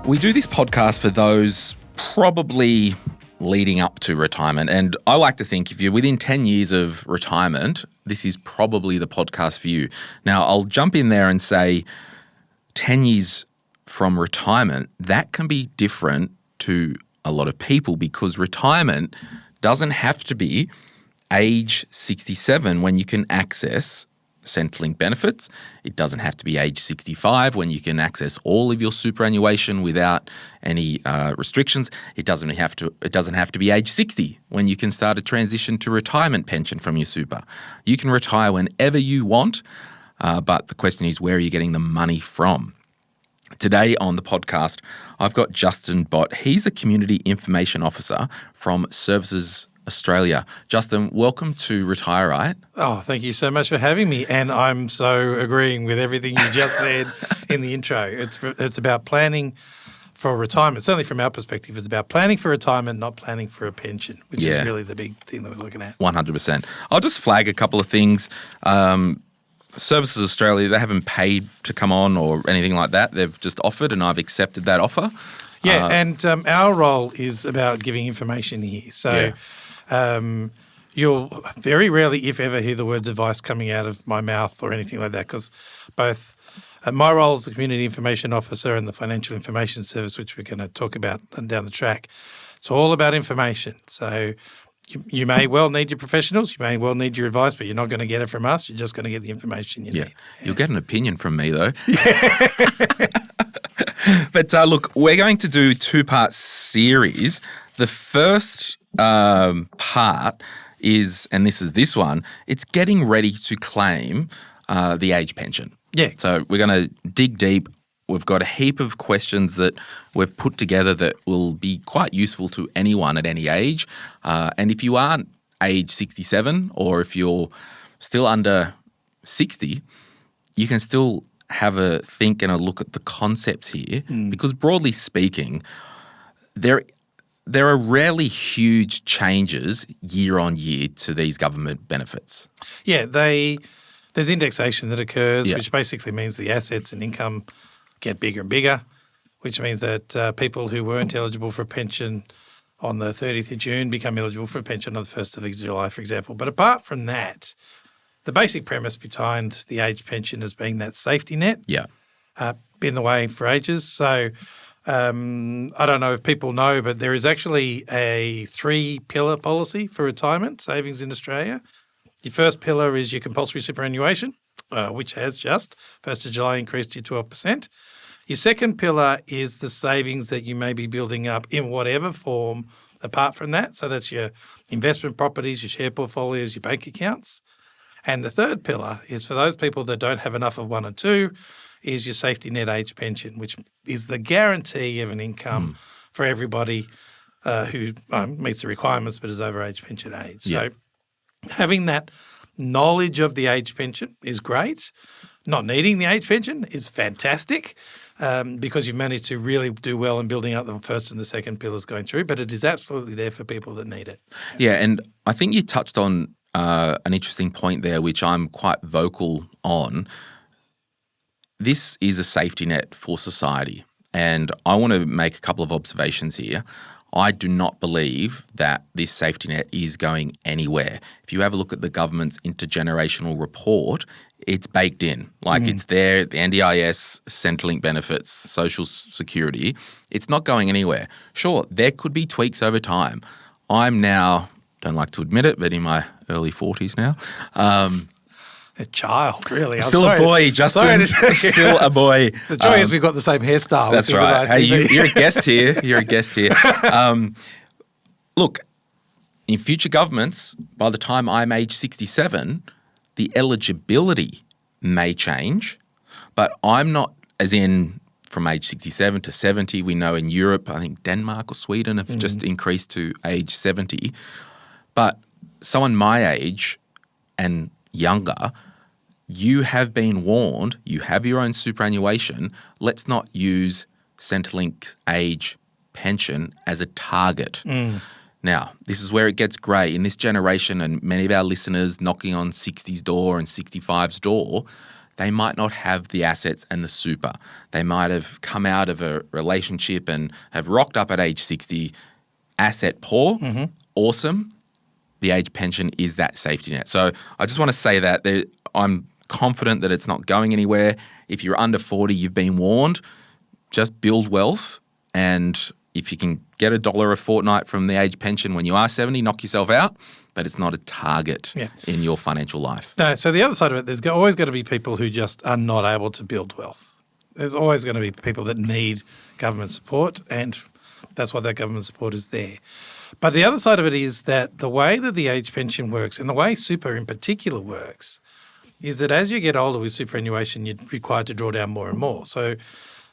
We do this podcast for those probably leading up to retirement. And I like to think if you're within 10 years of retirement, this is probably the podcast for you. Now, I'll jump in there and say 10 years from retirement, that can be different to a lot of people because retirement doesn't have to be age 67 when you can access Centrelink benefits. It doesn't have to be age 65 when you can access all of your superannuation without any restrictions. It doesn't have to be age 60 when you can start a transition to retirement pension from your super. You can retire whenever you want, but the question is, where are you getting the money from? Today on the podcast, I've got Justin Bott. He's a Community Information Officer from Services Australia. Justin, welcome to Retire Right. Oh, thank you so much for having me. And I'm so agreeing with everything you just said in the intro. It's about planning for retirement. Certainly from our perspective, it's about planning for retirement, not planning for a pension, which is really the big thing that we're looking at. 100%. I'll just flag a couple of things. Services Australia, they haven't paid to come on or anything like that. They've just offered and I've accepted that offer. Yeah, and our role is about giving information here. So you'll very rarely, if ever, hear the words advice coming out of my mouth or anything like that because both my role as the Community Information Officer and the Financial Information Service, which we're going to talk about down the track, it's all about information. So you may well need your professionals, you may well need your advice, but you're not going to get it from us. You're just going to get the information you need. Yeah. You'll get an opinion from me though. But look, we're going to do a two-part series. The first part is, and this is this one, it's getting ready to claim the age pension. Yeah. So we're going to dig deep. We've got a heap of questions that we've put together that will be quite useful to anyone at any age. And if you aren't age 67 or if you're still under 60, you can still have a think and a look at the concepts here because broadly speaking, there are rarely huge changes year on year to these government benefits. Yeah, there's indexation that occurs, which basically means the assets and income get bigger and bigger, which means that people who weren't eligible for a pension on the 30th of June become eligible for a pension on the 1st of July, for example. But apart from that, the basic premise behind the age pension is being that safety net. Yeah. Been the way for ages. So I don't know if people know, but there is actually a 3-pillar policy for retirement savings in Australia. Your first pillar is your compulsory superannuation, which has just 1st of July increased to 12%. Your second pillar is the savings that you may be building up in whatever form apart from that. So that's your investment properties, your share portfolios, your bank accounts. And the third pillar is for those people that don't have enough of one and two is your safety net age pension, which is the guarantee of an income for everybody who meets the requirements but is over age pension age. So having that knowledge of the age pension is great. Not needing the age pension is fantastic because you've managed to really do well in building up the first and the second pillars going through, but it is absolutely there for people that need it. Yeah, and I think you touched on an interesting point there, which I'm quite vocal on. This is a safety net for society, and I want to make a couple of observations here. I do not believe that this safety net is going anywhere. If you have a look at the government's intergenerational report, it's baked in. Like it's there, the NDIS, Centrelink benefits, social security. It's not going anywhere. Sure, there could be tweaks over time. I'm now, don't like to admit it, but in my early 40s now. A child, really. Still a boy, Justin. Still a boy. The joy is we've got the same hairstyle. That's which right. Is the nice Hey, you're a guest here. You're a guest here. Look, in future governments, by the time I'm age 67, the eligibility may change, but I'm not, as in from age 67 to 70. We know in Europe, I think Denmark or Sweden have just increased to age 70. But someone my age and younger, you have been warned, you have your own superannuation, let's not use Centrelink age pension as a target. Now, this is where it gets grey. In this generation and many of our listeners knocking on 60's door and 65's door, they might not have the assets and the super. They might have come out of a relationship and have rocked up at age 60, asset poor, awesome. The age pension is that safety net. So I just want to say that I'm confident that it's not going anywhere. If you're under 40, you've been warned. Just build wealth, and if you can get $1 a fortnight from the age pension when you are 70, knock yourself out, but it's not a target in your financial life. No, so the other side of it, there's always going to be people who just are not able to build wealth. There's always going to be people that need government support, and that's why that government support is there. But the other side of it is that the way that the age pension works, and the way super in particular works, is that as you get older with superannuation, you're required to draw down more and more. So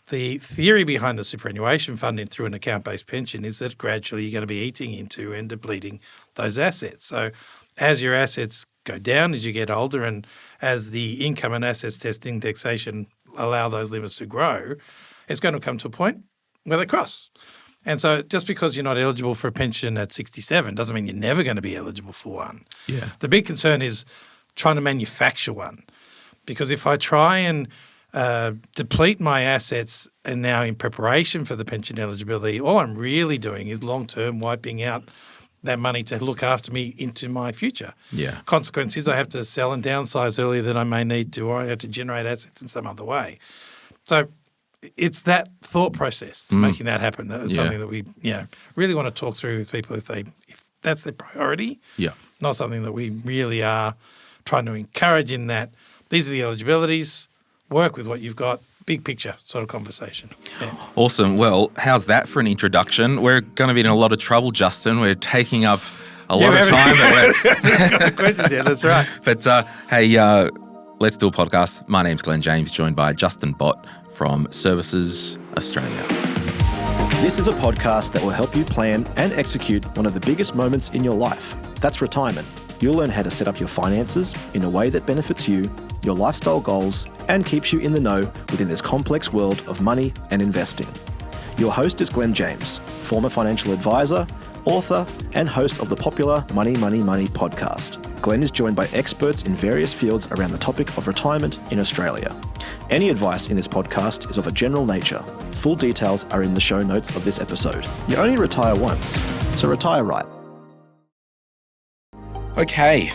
the theory behind the superannuation funding through an account-based pension is that gradually you're going to be eating into and depleting those assets. So as your assets go down as you get older, and as the income and assets test indexation allow those limits to grow, it's going to come to a point where they cross. And so just because you're not eligible for a pension at 67 doesn't mean you're never going to be eligible for one. Yeah. The big concern is trying to manufacture one. Because if I try and deplete my assets and now in preparation for the pension eligibility, all I'm really doing is long-term wiping out that money to look after me into my future. Yeah. Consequence is I have to sell and downsize earlier than I may need to, or I have to generate assets in some other way. So it's that thought process, making that happen. That's something that we really want to talk through with people if that's their priority. Yeah. Not something that we really are trying to encourage in that these are the eligibilities, work with what you've got, big picture sort of conversation. Yeah. Awesome. Well, how's that for an introduction? We're going to be in a lot of trouble, Justin. We're taking up a lot of time. Questions, yeah, that's right. But hey, let's do a podcast. My name's Glen James, joined by Justin Bott from Services Australia. This is a podcast that will help you plan and execute one of the biggest moments in your life. That's retirement. You'll learn how to set up your finances in a way that benefits you, your lifestyle goals, and keeps you in the know within this complex world of money and investing. Your host is Glen James, former financial advisor, author, and host of the popular Money, Money, Money podcast. Glen is joined by experts in various fields around the topic of retirement in Australia. Any advice in this podcast is of a general nature. Full details are in the show notes of this episode. You only retire once, so retire right. Okay,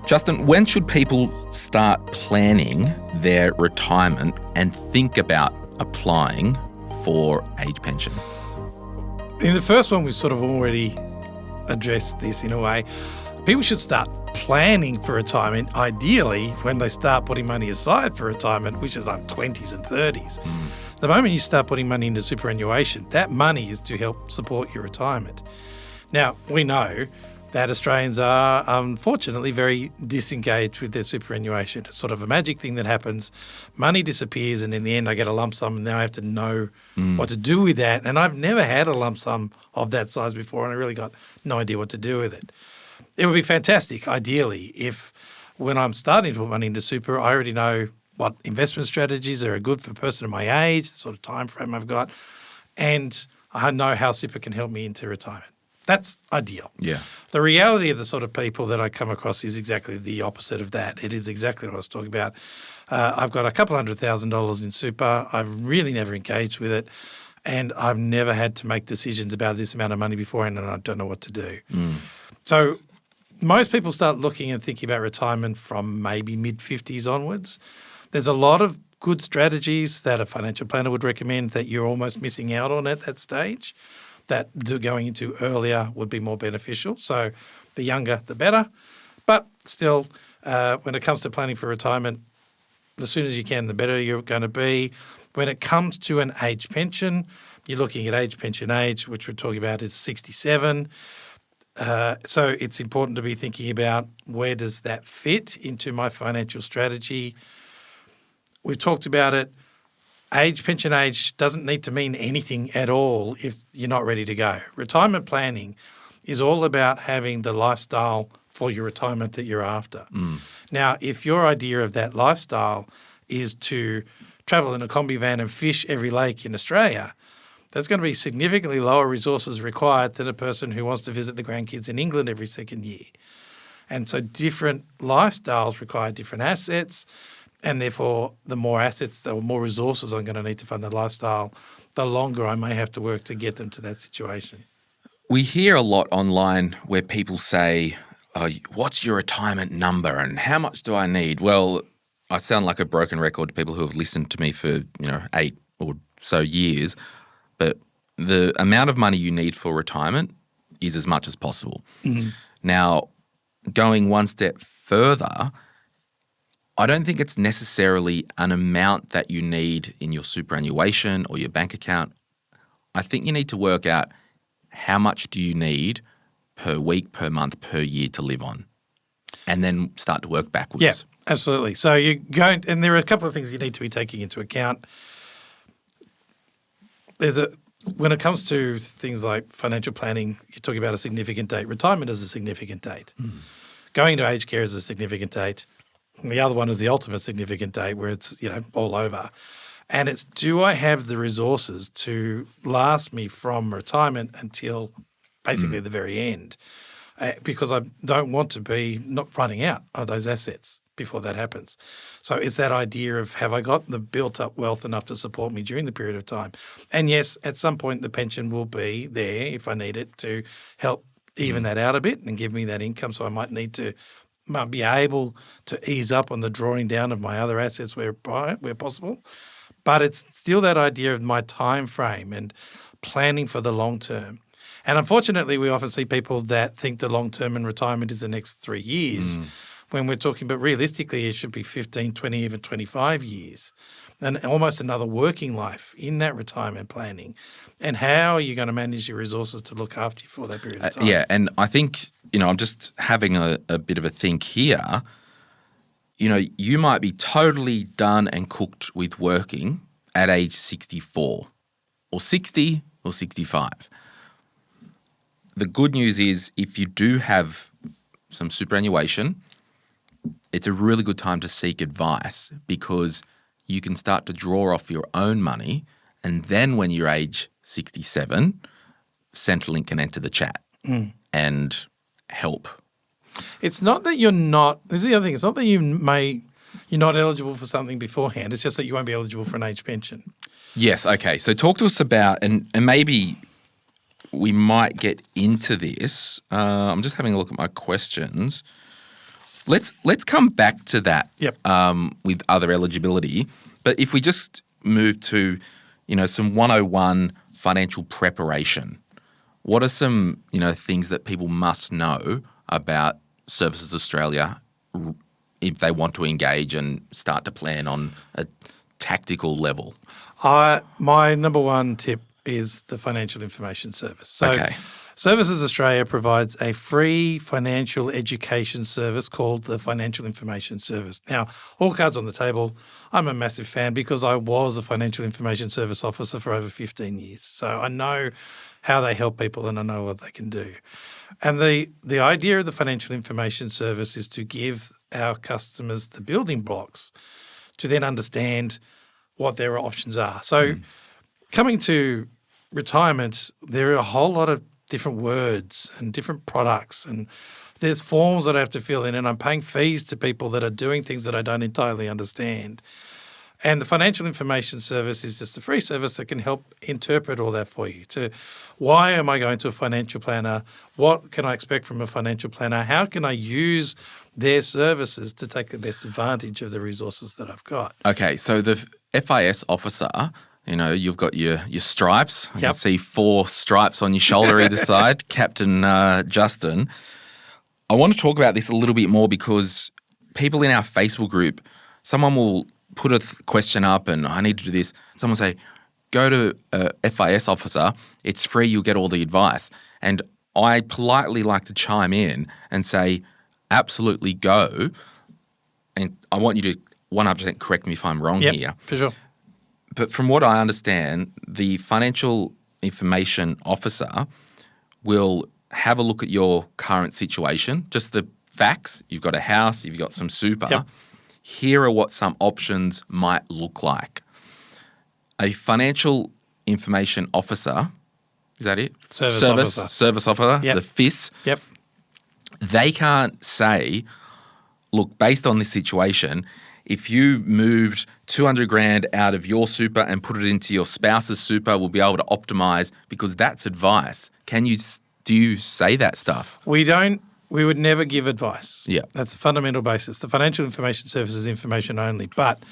Justin, when should people start planning their retirement and think about applying for age pension? In the first one, we've sort of already addressed this in a way. People should start planning for retirement, ideally when they start putting money aside for retirement, which is like 20s and 30s. The moment you start putting money into superannuation, that money is to help support your retirement. Now, we know that Australians are unfortunately very disengaged with their superannuation. It's sort of a magic thing that happens. Money disappears, and in the end I get a lump sum, and now I have to know what to do with that. And I've never had a lump sum of that size before, and I really got no idea what to do with it. It would be fantastic, ideally, if when I'm starting to put money into super, I already know what investment strategies are good for a person of my age, the sort of time frame I've got, and I know how super can help me into retirement. That's ideal. Yeah. The reality of the sort of people that I come across is exactly the opposite of that. It is exactly what I was talking about. I've got a couple $100,000 in super. I've really never engaged with it, and I've never had to make decisions about this amount of money beforehand, and I don't know what to do. So most people start looking and thinking about retirement from maybe mid-50s onwards. There's a lot of good strategies that a financial planner would recommend that you're almost missing out on at that stage, that going into earlier would be more beneficial. So the younger, the better. But still, when it comes to planning for retirement, the sooner as you can, the better you're going to be. When it comes to an age pension, you're looking at age pension age, which we're talking about is 67. So it's important to be thinking about where does that fit into my financial strategy. We've talked about it. Age, pension age doesn't need to mean anything at all if you're not ready to go. Retirement planning is all about having the lifestyle for your retirement that you're after. Now, if your idea of that lifestyle is to travel in a combi van and fish every lake in Australia, that's going to be significantly lower resources required than a person who wants to visit the grandkids in England every second year. And so different lifestyles require different assets, And therefore, the more assets or more resources I'm going to need to fund the lifestyle, the longer I may have to work to get them to that situation. We hear a lot online where people say, oh, what's your retirement number and how much do I need? Well, I sound like a broken record to people who have listened to me for 8 or so years, but the amount of money you need for retirement is as much as possible. Mm-hmm. Now, going one step further, I don't think it's necessarily an amount that you need in your superannuation or your bank account. I think you need to work out how much do you need per week, per month, per year to live on, and then start to work backwards. Yeah, absolutely. So you're going, and there are a couple of things you need to be taking into account. When it comes to things like financial planning, you're talking about a significant date. Retirement is a significant date. Mm. Going to aged care is a significant date. And the other one is the ultimate significant date where it's, all over. And it's, do I have the resources to last me from retirement until basically the very end? Because I don't want to be not running out of those assets before that happens. So it's that idea of, have I got the built-up wealth enough to support me during the period of time? And yes, at some point the pension will be there if I need it to help even that out a bit and give me that income. So I might need to be able to ease up on the drawing down of my other assets where possible. But it's still that idea of my time frame and planning for the long term. And unfortunately, we often see people that think the long term in retirement is the next 3 years when we're talking, but realistically it should be 15, 20, even 25 years. And almost another working life in that retirement planning. And how are you going to manage your resources to look after you for that period of time? Yeah, and I think, I'm just having a bit of a think here. You might be totally done and cooked with working at age 64 or 60 or 65. The good news is if you do have some superannuation, it's a really good time to seek advice because you can start to draw off your own money, and then when you're age 67, Centrelink can enter the chat and help. It's not that you're not – this is the other thing. It's not that you're not eligible for something beforehand. It's just that you won't be eligible for an age pension. Yes, okay. So talk to us about – and maybe we might get into this. I'm just having a look at my questions. Let's come back to that with other eligibility. But if we just move to, some 101 financial preparation, what are some, things that people must know about Services Australia if they want to engage and start to plan on a tactical level? My number one tip is the Financial Information Service. So Services Australia provides a free financial education service called the Financial Information Service. Now, all cards on the table, I'm a massive fan because I was a Financial Information Service officer for over 15 years. So I know how they help people and I know what they can do. And the idea of the Financial Information Service is to give our customers the building blocks to then understand what their options are. So coming to retirement, there are a whole lot of different words and different products, and there's forms that I have to fill in, and I'm paying fees to people that are doing things that I don't entirely understand. And the Financial Information Service is just a free service that can help interpret all that for you. To why am I going to a financial planner? What can I expect from a financial planner? How can I use their services to take the best advantage of the resources that I've got? Okay, so the FIS officer, you've got your stripes. I can see 4 stripes on your shoulder either side. Captain Justin. I want to talk about this a little bit more because people in our Facebook group, someone will put a question up and I need to do this. Someone will say, go to a FIS officer. It's free. You'll get all the advice. And I politely like to chime in and say, absolutely go. And I want you to 100% correct me if I'm wrong here. For sure. But from what I understand, the financial information officer will have a look at your current situation, just the facts. You've got a house, you've got some super. Yep. Here are what some options might look like. A financial information officer, is that it? Service officer. The FIS. Yep. They can't say, look, based on this situation, if you moved 200 grand out of your super and put it into your spouse's super, we'll be able to optimize, because that's advice. Do you say that stuff? We don't. We would never give advice. Yeah. That's the fundamental basis. The Financial Information Service is information only. But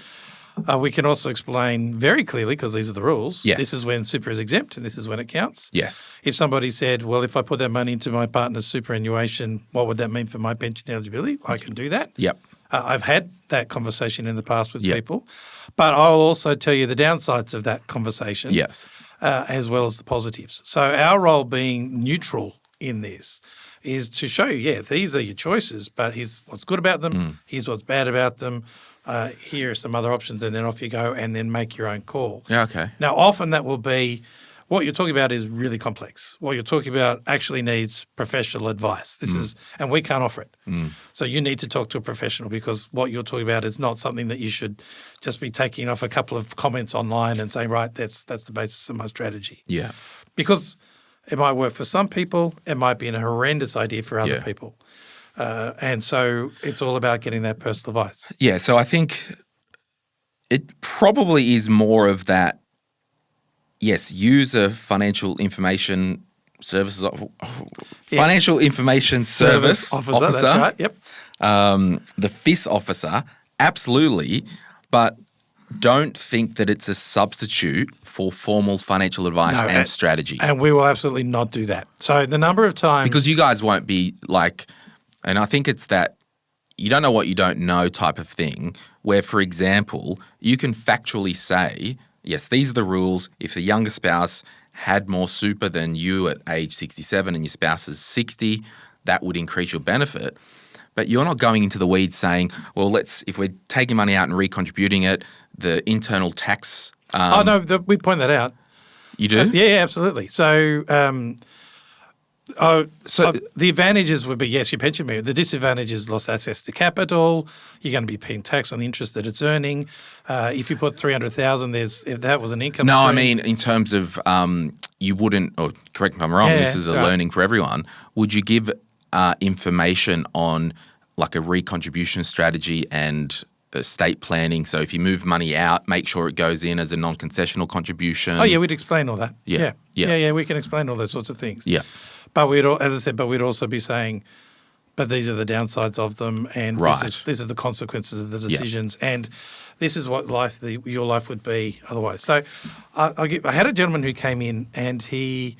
we can also explain very clearly, because these are the rules, Yes. this is when super is exempt and this is when it counts. Yes. If somebody said, well, if I put that money into my partner's superannuation, what would that mean for my pension eligibility? I can do that. Yep. I've had that conversation in the past with Yep. people. But I'll also tell you the downsides of that conversation. Yes. As well as the positives. So our role being neutral in this is to show you, these are your choices, but here's what's good about them, here's what's bad about them, here are some other options, and then off you go, and then make your own call. Yeah, okay. Now, often that will be, what you're talking about is really complex. What you're talking about actually needs professional advice. This is, and we can't offer it. So you need to talk to a professional, because what you're talking about is not something that you should just be taking off a couple of comments online and saying, right, that's the basis of my strategy. Yeah. Because it might work for some people, it might be a horrendous idea for other Yeah. people. And so it's all about getting that personal advice. Yeah, so I think it probably is more of that, yes, use a financial information services financial information service officer. That's right. Yep. The FIS officer, absolutely, but don't think that it's a substitute for formal financial advice No, and strategy. And we will absolutely not do that. So the number of times... Because you guys won't be like, and I think it's that you don't know what you don't know type of thing, where, for example, you can factually say, yes, these are the rules. If the younger spouse had more super than you at age 67 and your spouse is 60, that would increase your benefit. But you're not going into the weeds saying, well, if we're taking money out and recontributing it, the internal tax... we point that out. You do? Yeah, absolutely. So... the advantages would be, yes, your pension period. The disadvantage is lost access to capital. You're going to be paying tax on the interest that it's earning. If you put $300,000, if that was an income No, stream. I mean in terms of you wouldn't, or correct me if I'm wrong, this is a learning for everyone. Would you give information on like a recontribution strategy and estate planning? So if you move money out, make sure it goes in as a non-concessional contribution. Oh, yeah, we'd explain all that. Yeah. Yeah, we can explain all those sorts of things. Yeah. But as I said, we'd also be saying, but these are the downsides of them, and Right. this is the consequences of the decisions, and this is what your life would be otherwise. So I had a gentleman who came in, and he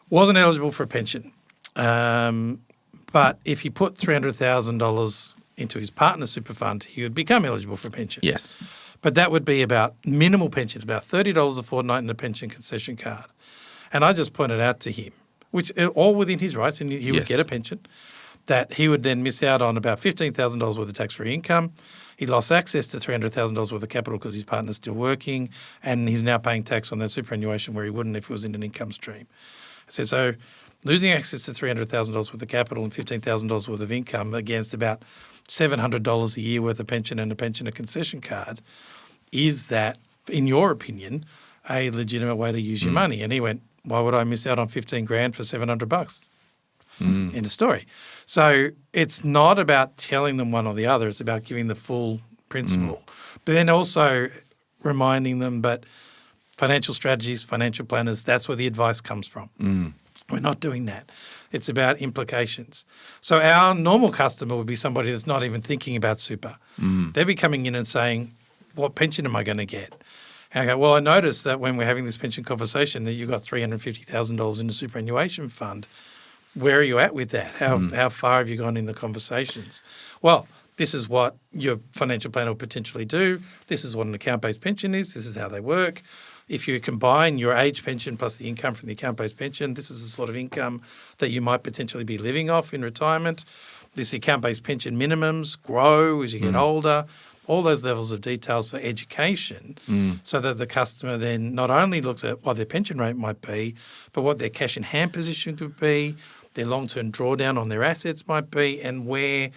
wasn't eligible for a pension, but if he put $300,000 into his partner's super fund, he would become eligible for a pension. Yes. But that would be about minimal pension, about $30 a fortnight in a pension concession card. And I just pointed out to him, which all within his rights, and he would Yes. get a pension, that he would then miss out on about $15,000 worth of tax-free income. He lost access to $300,000 worth of capital because his partner's still working, and he's now paying tax on that superannuation where he wouldn't if it was in an income stream. I said, so losing access to $300,000 worth of capital and $15,000 worth of income against about $700 a year worth of pension and a pensioner concession card, is that, in your opinion, a legitimate way to use your money? And he went, why would I miss out on 15 grand for $700? End of story. So it's not about telling them one or the other. It's about giving the full principle. But then also reminding them, but financial strategies, financial planners, that's where the advice comes from. We're not doing that. It's about implications. So our normal customer would be somebody that's not even thinking about super. They'd be coming in and saying, what pension am I going to get? And I go, well, I noticed that when we're having this pension conversation that you've got $350,000 in the superannuation fund. Where are you at with that? How far have you gone in the conversations? Well, this is what your financial planner will potentially do. This is what an account-based pension is. This is how they work. If you combine your age pension plus the income from the account-based pension, this is the sort of income that you might potentially be living off in retirement. This account-based pension minimums grow as you get older. All those levels of details for education so that the customer then not only looks at what their pension rate might be, but what their cash in hand position could be, their long-term drawdown on their assets might be, and where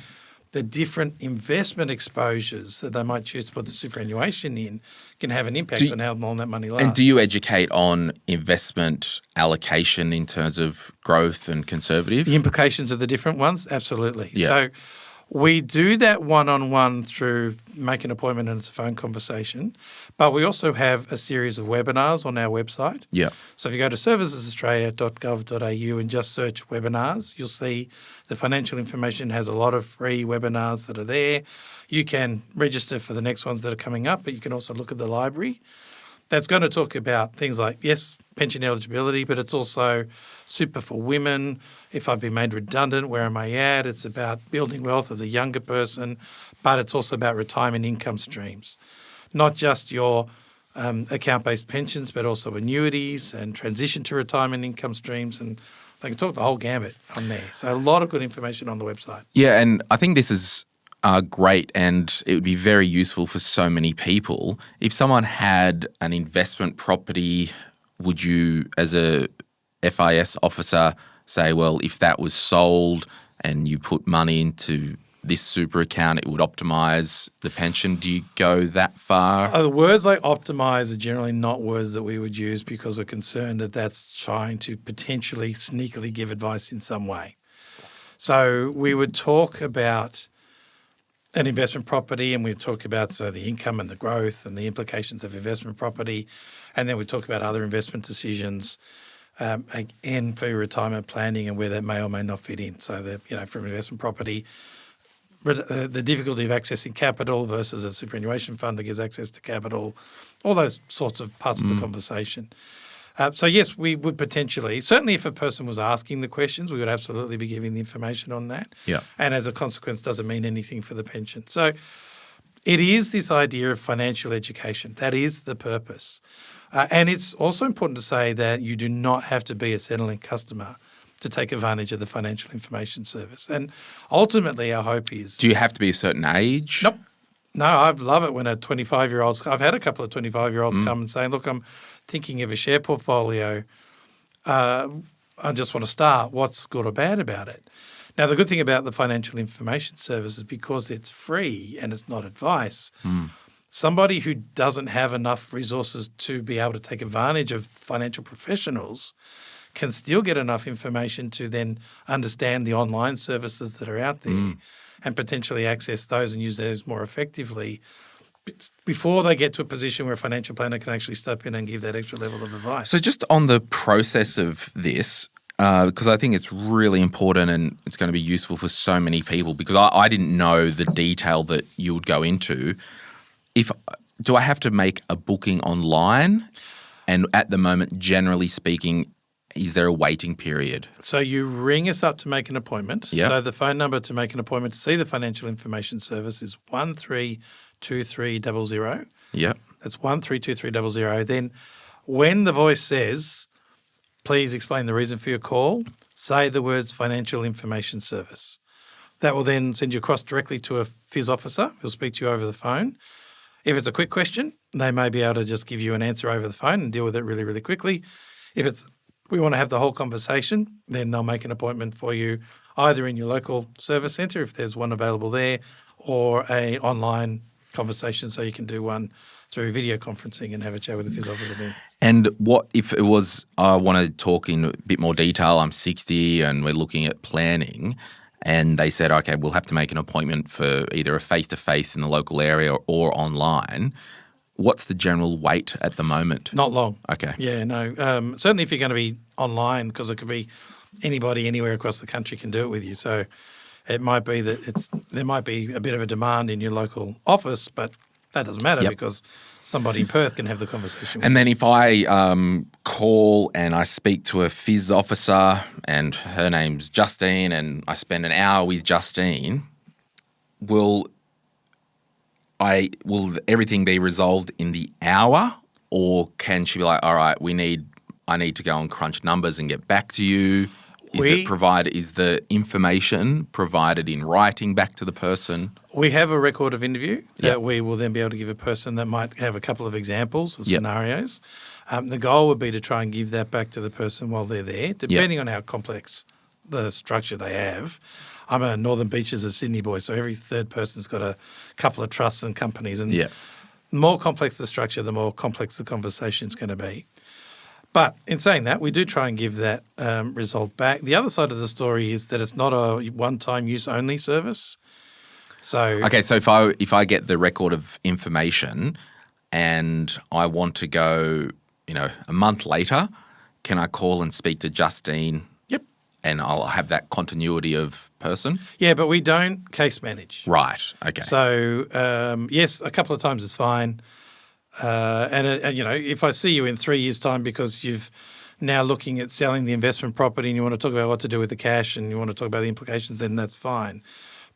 the different investment exposures that they might choose to put the superannuation in can have an impact on how long that money lasts. And do you educate on investment allocation in terms of growth and conservative? The implications of the different ones? Absolutely. Yeah. So We do that one-on-one through make an appointment and it's a phone conversation, but we also have a series of webinars on our website. Yeah. So if you go to servicesaustralia.gov.au and just search webinars, you'll see the financial information has a lot of free webinars that are there. You can register for the next ones that are coming up, but you can also look at the library. That's going to talk about things like, yes, pension eligibility, but it's also super for women. If I've been made redundant, where am I at? It's about building wealth as a younger person, but it's also about retirement income streams, not just your account-based pensions, but also annuities and transition to retirement income streams. And they can talk the whole gambit on there. So a lot of good information on the website. Yeah, and I think this is great, and it would be very useful for so many people. If someone had an investment property, would you, as a FIS officer, say, well, if that was sold and you put money into this super account, it would optimise the pension? Do you go that far? Words like optimise are generally not words that we would use because we're concerned that that's trying to potentially sneakily give advice in some way. So we would talk about an investment property, and we talk about the income and the growth and the implications of investment property, and then we talk about other investment decisions, again for your retirement planning and where that may or may not fit in. So that from investment property, the difficulty of accessing capital versus a superannuation fund that gives access to capital, all those sorts of parts of the conversation. So yes, we would potentially, certainly if a person was asking the questions, we would absolutely be giving the information on that. Yeah. And as a consequence, doesn't mean anything for the pension. So it is this idea of financial education. That is the purpose. And it's also important to say that you do not have to be a Centrelink customer to take advantage of the financial information service. And ultimately our hope is... Do you have to be a certain age? Nope. No, I love it when a 25-year-old, I've had a couple of 25-year-olds come and say, look, I'm thinking of a share portfolio. I just want to start. What's good or bad about it? Now, the good thing about the financial information service is because it's free and it's not advice, somebody who doesn't have enough resources to be able to take advantage of financial professionals can still get enough information to then understand the online services that are out there and potentially access those and use those more effectively before they get to a position where a financial planner can actually step in and give that extra level of advice. So just on the process of this, because I think it's really important and it's going to be useful for so many people, because I didn't know the detail that you would go into. Do I have to make a booking online? And at the moment, generally speaking, is there a waiting period? So you ring us up to make an appointment. Yep. So the phone number to make an appointment to see the financial information service is 132300. Yep. That's 132300. Then when the voice says, please explain the reason for your call, say the words financial information service. That will then send you across directly to a FIS officer who'll speak to you over the phone. If it's a quick question, they may be able to just give you an answer over the phone and deal with it really, really quickly. If we want to have the whole conversation, then they'll make an appointment for you either in your local service centre, if there's one available there, or a online conversation so you can do one through video conferencing and have a chat with the FIS officer then. And what if it was, I want to talk in a bit more detail, I'm 60 and we're looking at planning, and they said, okay, we'll have to make an appointment for either a face-to-face in the local area or online. What's the general wait at the moment? Not long. Okay. Yeah, no. Certainly if you're going to be online, because it could be anybody anywhere across the country can do it with you. So it might be that there might be a bit of a demand in your local office, but that doesn't matter because somebody in Perth can have the conversation with And then if I call and I speak to a FIS officer and her name's Justine and I spend an hour with Justine, will everything be resolved in the hour, or can she be like, all right, I need to go and crunch numbers and get back to you? Is the information provided in writing back to the person? We have a record of interview that we will then be able to give a person that might have a couple of examples of scenarios. The goal would be to try and give that back to the person while they're there, depending on how complex the structure they have. I'm a Northern Beaches of Sydney boy, so every third person's got a couple of trusts and companies. And the more complex the structure, the more complex the conversation's going to be. But in saying that, we do try and give that result back. The other side of the story is that it's not a one-time use only service. So Okay, so if I get the record of information and I want to go, a month later, can I call and speak to Justine? Yep. And I'll have that continuity of person? Yeah, but we don't case manage. Right, okay. So, yes, a couple of times is fine. And if I see you in 3 years' time because you've now looking at selling the investment property and you want to talk about what to do with the cash and you want to talk about the implications, then that's fine.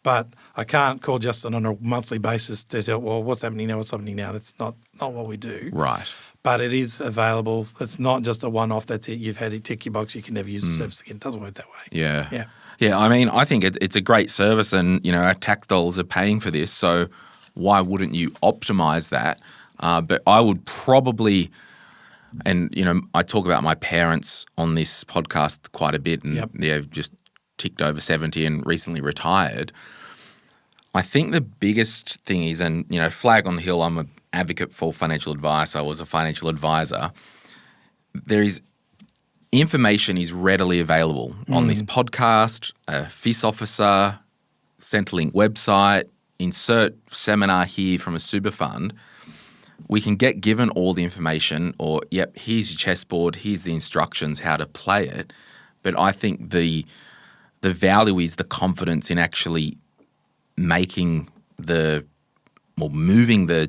But I can't call Justin on a monthly basis to tell, well, what's happening now, That's not what we do. Right. But it is available. It's not just a one-off. That's it. You've had it, tick your box. You can never use the service again. It doesn't work that way. Yeah. Yeah. Yeah, I mean, I think it's a great service and, our tax dollars are paying for this, so why wouldn't you optimize that? But I would probably, and, I talk about my parents on this podcast quite a bit and they've just ticked over 70 and recently retired. I think the biggest thing is, and, flag on the hill, I'm an advocate for financial advice. I was a financial advisor. Information is readily available on this podcast, a FIS officer, Centrelink website, insert seminar here from a super fund. We can get given all the information or, here's your chessboard, here's the instructions, how to play it. But I think the value is the confidence in actually moving the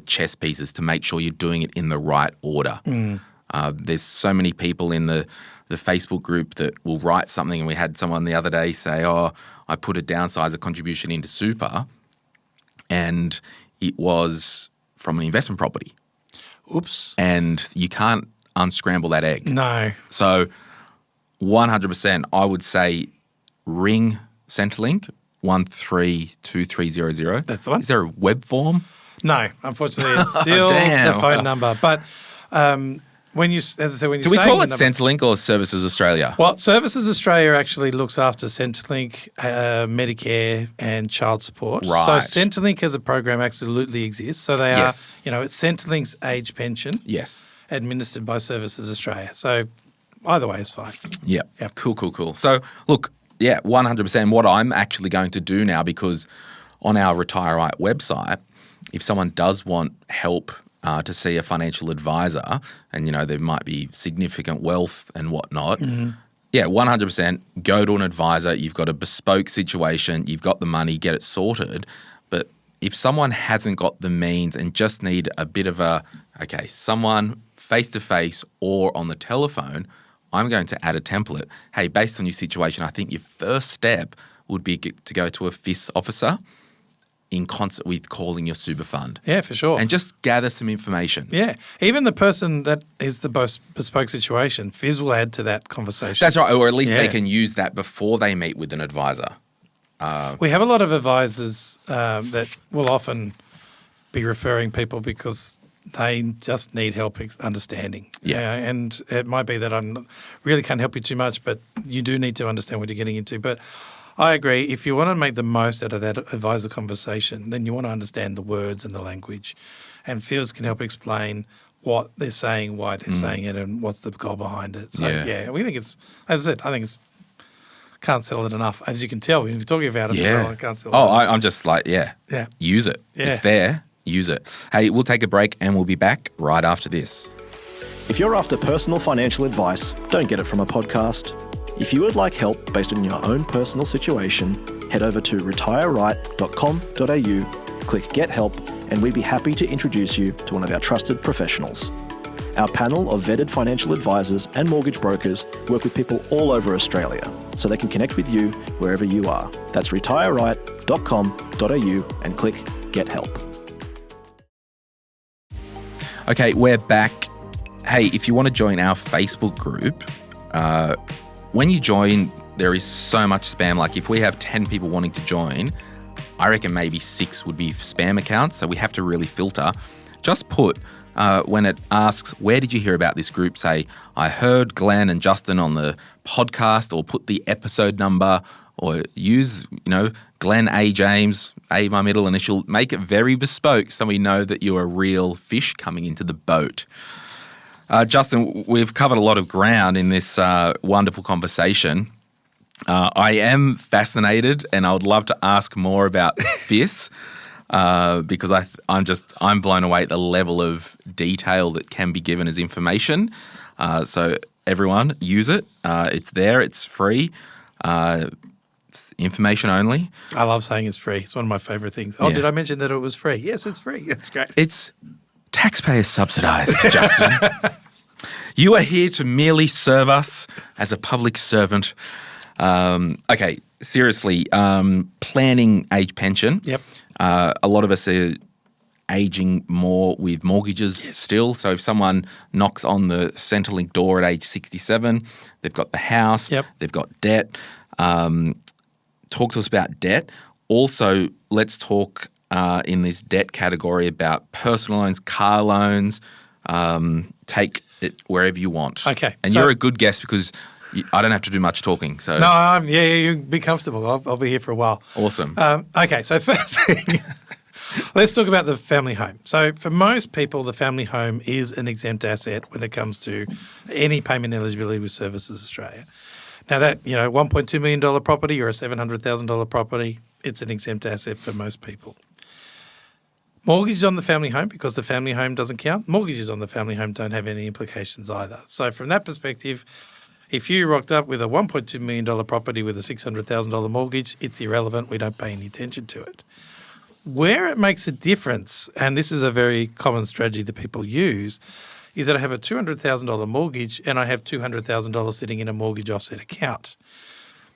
chess pieces to make sure you're doing it in the right order. There's so many people in the Facebook group that will write something, and we had someone the other day say, I put a downsizer contribution into super, and it was from an investment property. Oops. And you can't unscramble that egg. No. So 100%, I would say ring Centrelink, 132300. That's the one. Is there a web form? No, unfortunately, it's still the phone number. But when you Do we call it Centrelink or Services Australia? Well, Services Australia actually looks after Centrelink, Medicare and child support. Right. So Centrelink as a program absolutely exists. So they are, it's Centrelink's age pension. Yes. Administered by Services Australia. So either way is fine. Yeah. Yep. Cool. So look, 100%. What I'm actually going to do now, because on our Retire Right website, if someone does want help to see a financial advisor and, there might be significant wealth and whatnot, 100% go to an advisor. You've got a bespoke situation. You've got the money, get it sorted. But if someone hasn't got the means and just need a bit of someone face-to-face or on the telephone, I'm going to add a template. Hey, based on your situation, I think your first step would be to go to a FIS officer in concert with calling your super fund. Yeah, for sure. And just gather some information. Yeah. Even the person that is the most bespoke situation, FIS will add to that conversation. That's right. Or at least they can use that before they meet with an advisor. We have a lot of advisors that will often be referring people because they just need help understanding. Yeah. And it might be that I really can't help you too much, but you do need to understand what you're getting into. But I agree. If you want to make the most out of that advisor conversation, then you want to understand the words and the language. And FIS can help explain what they're saying, why they're saying it, and what's the goal behind it. So, we think it's, as I said, can't sell it enough. As you can tell, we've been talking about it. Yeah. I can't sell it enough. I'm just like, use it. Yeah. It's there. Use it. Hey, we'll take a break and we'll be back right after this. If you're after personal financial advice, don't get it from a podcast. If you would like help based on your own personal situation, head over to retireright.com.au, click Get Help, and we'd be happy to introduce you to one of our trusted professionals. Our panel of vetted financial advisors and mortgage brokers work with people all over Australia, so they can connect with you wherever you are. That's retireright.com.au and click Get Help. Okay, we're back. Hey, if you want to join our Facebook group, when you join, there is so much spam. Like if we have 10 people wanting to join, I reckon maybe 6 would be spam accounts. So we have to really filter. Just put, when it asks, where did you hear about this group? Say, I heard Glen and Justin on the podcast, or put the episode number, or use, Glen A. James, A my middle initial. Make it very bespoke so we know that you're a real fish coming into the boat. Justin, we've covered a lot of ground in this wonderful conversation. I am fascinated, and I would love to ask more about FIS because I'm blown away at the level of detail that can be given as information. So everyone, use it. It's there. It's free. It's information only. I love saying it's free. It's one of my favourite things. Oh, Yeah. did I mention that it was free? Yes, it's free. It's great. It's taxpayer subsidised, Justin. You are here to merely serve us as a public servant. Okay, seriously, planning age pension. Yep. A lot of us are aging more with mortgages still. So if someone knocks on the Centrelink door at age 67, they've got the house, Yep. they've got debt. Talk to us about debt. Also, let's talk in this debt category about personal loans, car loans. Take it wherever you want. Okay, And so- you're a good guest because I don't have to do much talking. So No, you be comfortable. I'll be here for a while. Awesome. Okay, so first thing, let's talk about the family home. So for most people, the family home is an exempt asset when it comes to any payment eligibility with Services Australia. Now that, $1.2 million property or a $700,000 property, it's an exempt asset for most people. Mortgages on the family home, because the family home doesn't count, mortgages on the family home don't have any implications either. So from that perspective, if you rocked up with a $1.2 million property with a $600,000 mortgage, it's irrelevant. We don't pay any attention to it. Where it makes a difference, and this is a very common strategy that people use, is that I have a $200,000 mortgage and I have $200,000 sitting in a mortgage offset account.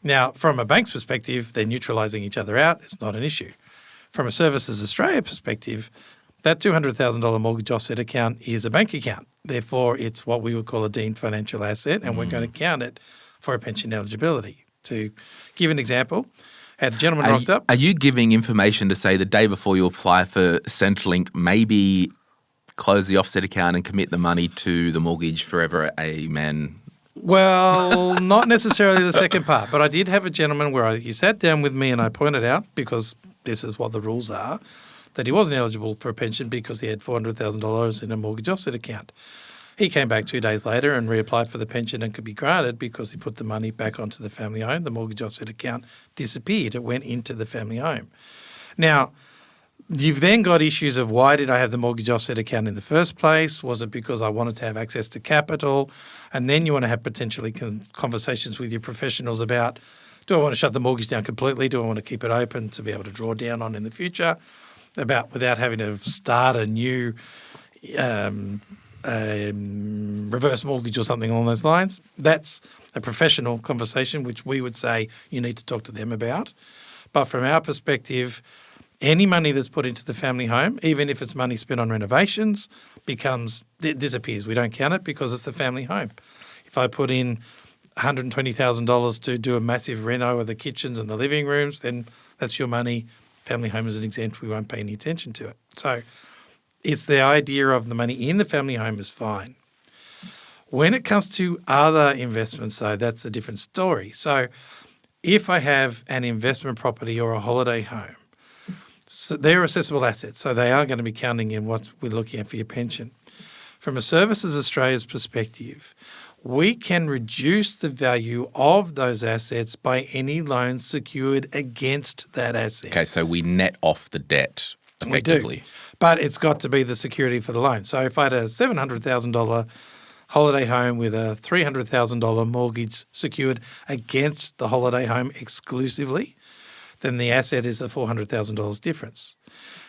Now, from a bank's perspective, they're neutralising each other out. It's not an issue. From a Services Australia perspective, that $200,000 mortgage offset account is a bank account. Therefore, it's what we would call a deemed financial asset, and we're going to count it for a pension eligibility. To give an example, had a gentleman rocked up. Are you giving information to say the day before you apply for Centrelink, maybe close the offset account and commit the money to the mortgage forever, amen? Well, not necessarily the second part, but I did have a gentleman where he sat down with me and I pointed out, because this is what the rules are, that he wasn't eligible for a pension because he had $400,000 in a mortgage offset account. He came back 2 days later and reapplied for the pension and could be granted because he put the money back onto the family home. The mortgage offset account disappeared. It went into the family home. Now, you've then got issues of why did I have the mortgage offset account in the first place? Was it because I wanted to have access to capital? And then you want to have potentially conversations with your professionals about, do I want to shut the mortgage down completely? Do I want to keep it open to be able to draw down on in the future? Without having to start a new reverse mortgage or something along those lines. That's a professional conversation, which we would say you need to talk to them about. But from our perspective, any money that's put into the family home, even if it's money spent on renovations, disappears. We don't count it because it's the family home. If I put in $120,000 to do a massive reno of the kitchens and the living rooms, then that's your money. Family home is an exempt. We won't pay any attention to it. So it's the idea of the money in the family home is fine. When it comes to other investments, though, that's a different story. So if I have an investment property or a holiday home, so they're assessable assets, so they are going to be counting in what we're looking at for your pension. From a Services Australia's perspective, we can reduce the value of those assets by any loans secured against that asset. Okay, so we net off the debt effectively. We do. But it's got to be the security for the loan. So if I had a $700,000 holiday home with a $300,000 mortgage secured against the holiday home exclusively, then the asset is the $400,000 difference.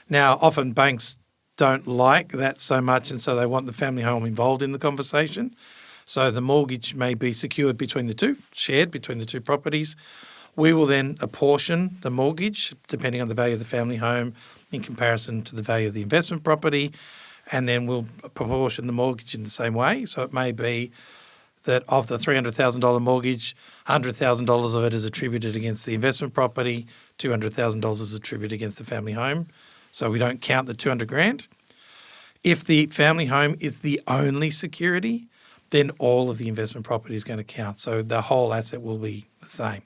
Now, often banks don't like that so much, and so they want the family home involved in the conversation. So the mortgage may be secured between the two, shared between the two properties. We will then apportion the mortgage depending on the value of the family home in comparison to the value of the investment property, and then we'll proportion the mortgage in the same way. So it may be that of the $300,000 mortgage, $100,000 of it is attributed against the investment property, $200,000 is attributed against the family home. So we don't count the $200,000. If the family home is the only security, then all of the investment property is going to count. So the whole asset will be the same.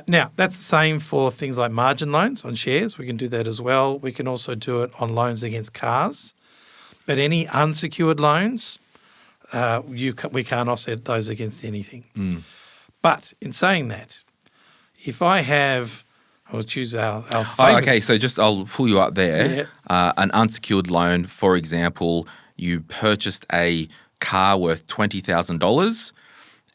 Now, that's the same for things like margin loans on shares. We can do that as well. We can also do it on loans against cars. But any unsecured loans, we can't offset those against anything. But in saying that, if I have, I'll choose our famous... Oh, okay, so I'll pull you up there. Yeah. An unsecured loan, for example, you purchased a car worth $20,000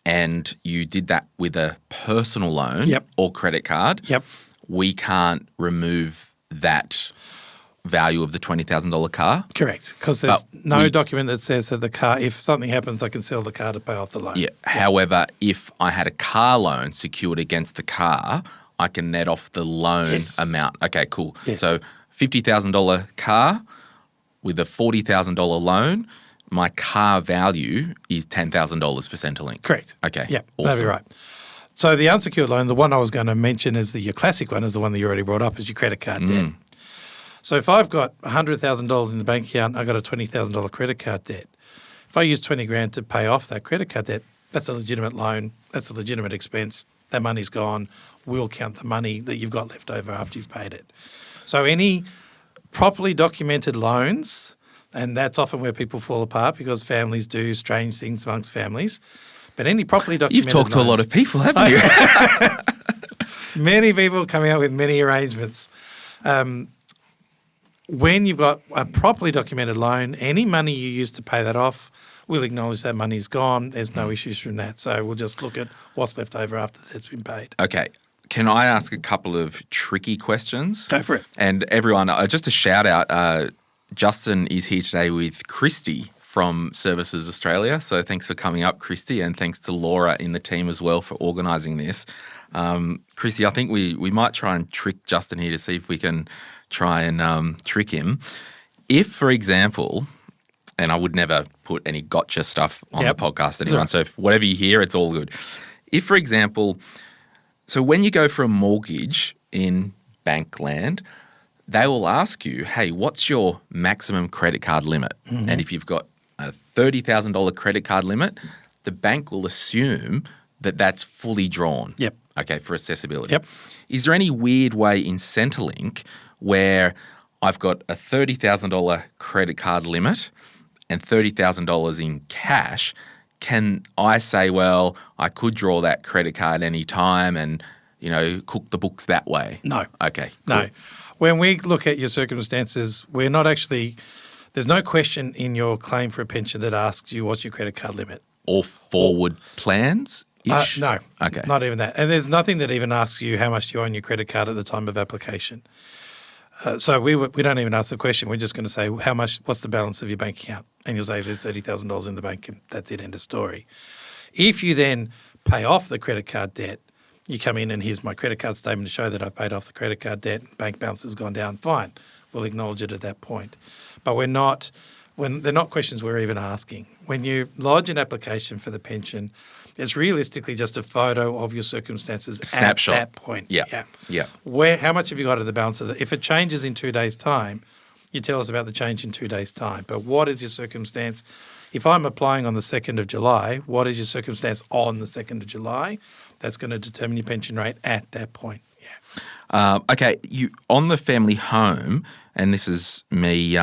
and you did that with a personal loan or credit card. Yep. We can't remove that value of the $20,000 car. Correct, because there's no document that says that the car, if something happens, I can sell the car to pay off the loan. Yeah. However, if I had a car loan secured against the car, I can net off the loan amount. Okay, cool. Yes. So $50,000 car with a $40,000 loan, my car value is $10,000 for Centrelink. Correct. Okay. Yeah, awesome. that'd be right. So the unsecured loan, the one I was going to mention is your classic one, is the one that you already brought up, is your credit card debt. So if I've got $100,000 in the bank account, I've got a $20,000 credit card debt. If I use $20,000 to pay off that credit card debt, that's a legitimate loan. That's a legitimate expense. That money's gone. We'll count the money that you've got left over after you've paid it. So any properly documented loans, and that's often where people fall apart because families do strange things amongst families. But any properly documented You've talked to a lot of people, haven't you? Many people coming out with many arrangements. When you've got a properly documented loan, any money you use to pay that off, we'll acknowledge that money's gone. There's no issues from that. So we'll just look at what's left over after it's been paid. Okay. Can I ask a couple of tricky questions? Go for it. And everyone, just a shout out, Justin is here today with Christy from Services Australia. So thanks for coming up, Christy, and thanks to Laura in the team as well for organising this. Christy, I think we might try and trick Justin here to see if we can try and trick him. If, for example, and I would never put any gotcha stuff on the podcast, anyone, so if whatever you hear, it's all good. If, for example, so when you go for a mortgage in bank land, they will ask you, hey, what's your maximum credit card limit? And if you've got a $30,000 credit card limit, the bank will assume that that's fully drawn. Yep. Okay, for accessibility. Yep. Is there any weird way in Centrelink where I've got a $30,000 credit card limit and $30,000 in cash? Can I say, well, I could draw that credit card any time and, cook the books that way? No. Okay, cool. No. When we look at your circumstances, we're not actually – there's no question in your claim for a pension that asks you what's your credit card limit. Or forward plans? No. Okay. Not even that. And there's nothing that even asks you how much do you owe on your credit card at the time of application. So we don't even ask the question. We're just going to say what's the balance of your bank account? And you'll say there's $30,000 in the bank and that's it, end of story. If you then pay off the credit card debt, you come in and here's my credit card statement to show that I've paid off the credit card debt and bank balance has gone down, fine. We'll acknowledge it at that point. But they're not questions we're even asking. When you lodge an application for the pension, it's realistically just a photo of your circumstances snapshot at that point. Yeah. How much have you got at the balance of it? If it changes in 2 days' time, you tell us about the change in 2 days' time. But what is your circumstance? If I'm applying on the 2nd of July, what is your circumstance on the 2nd of July? That's going to determine your pension rate at that point. Yeah. Okay, you on the family home, and this is me,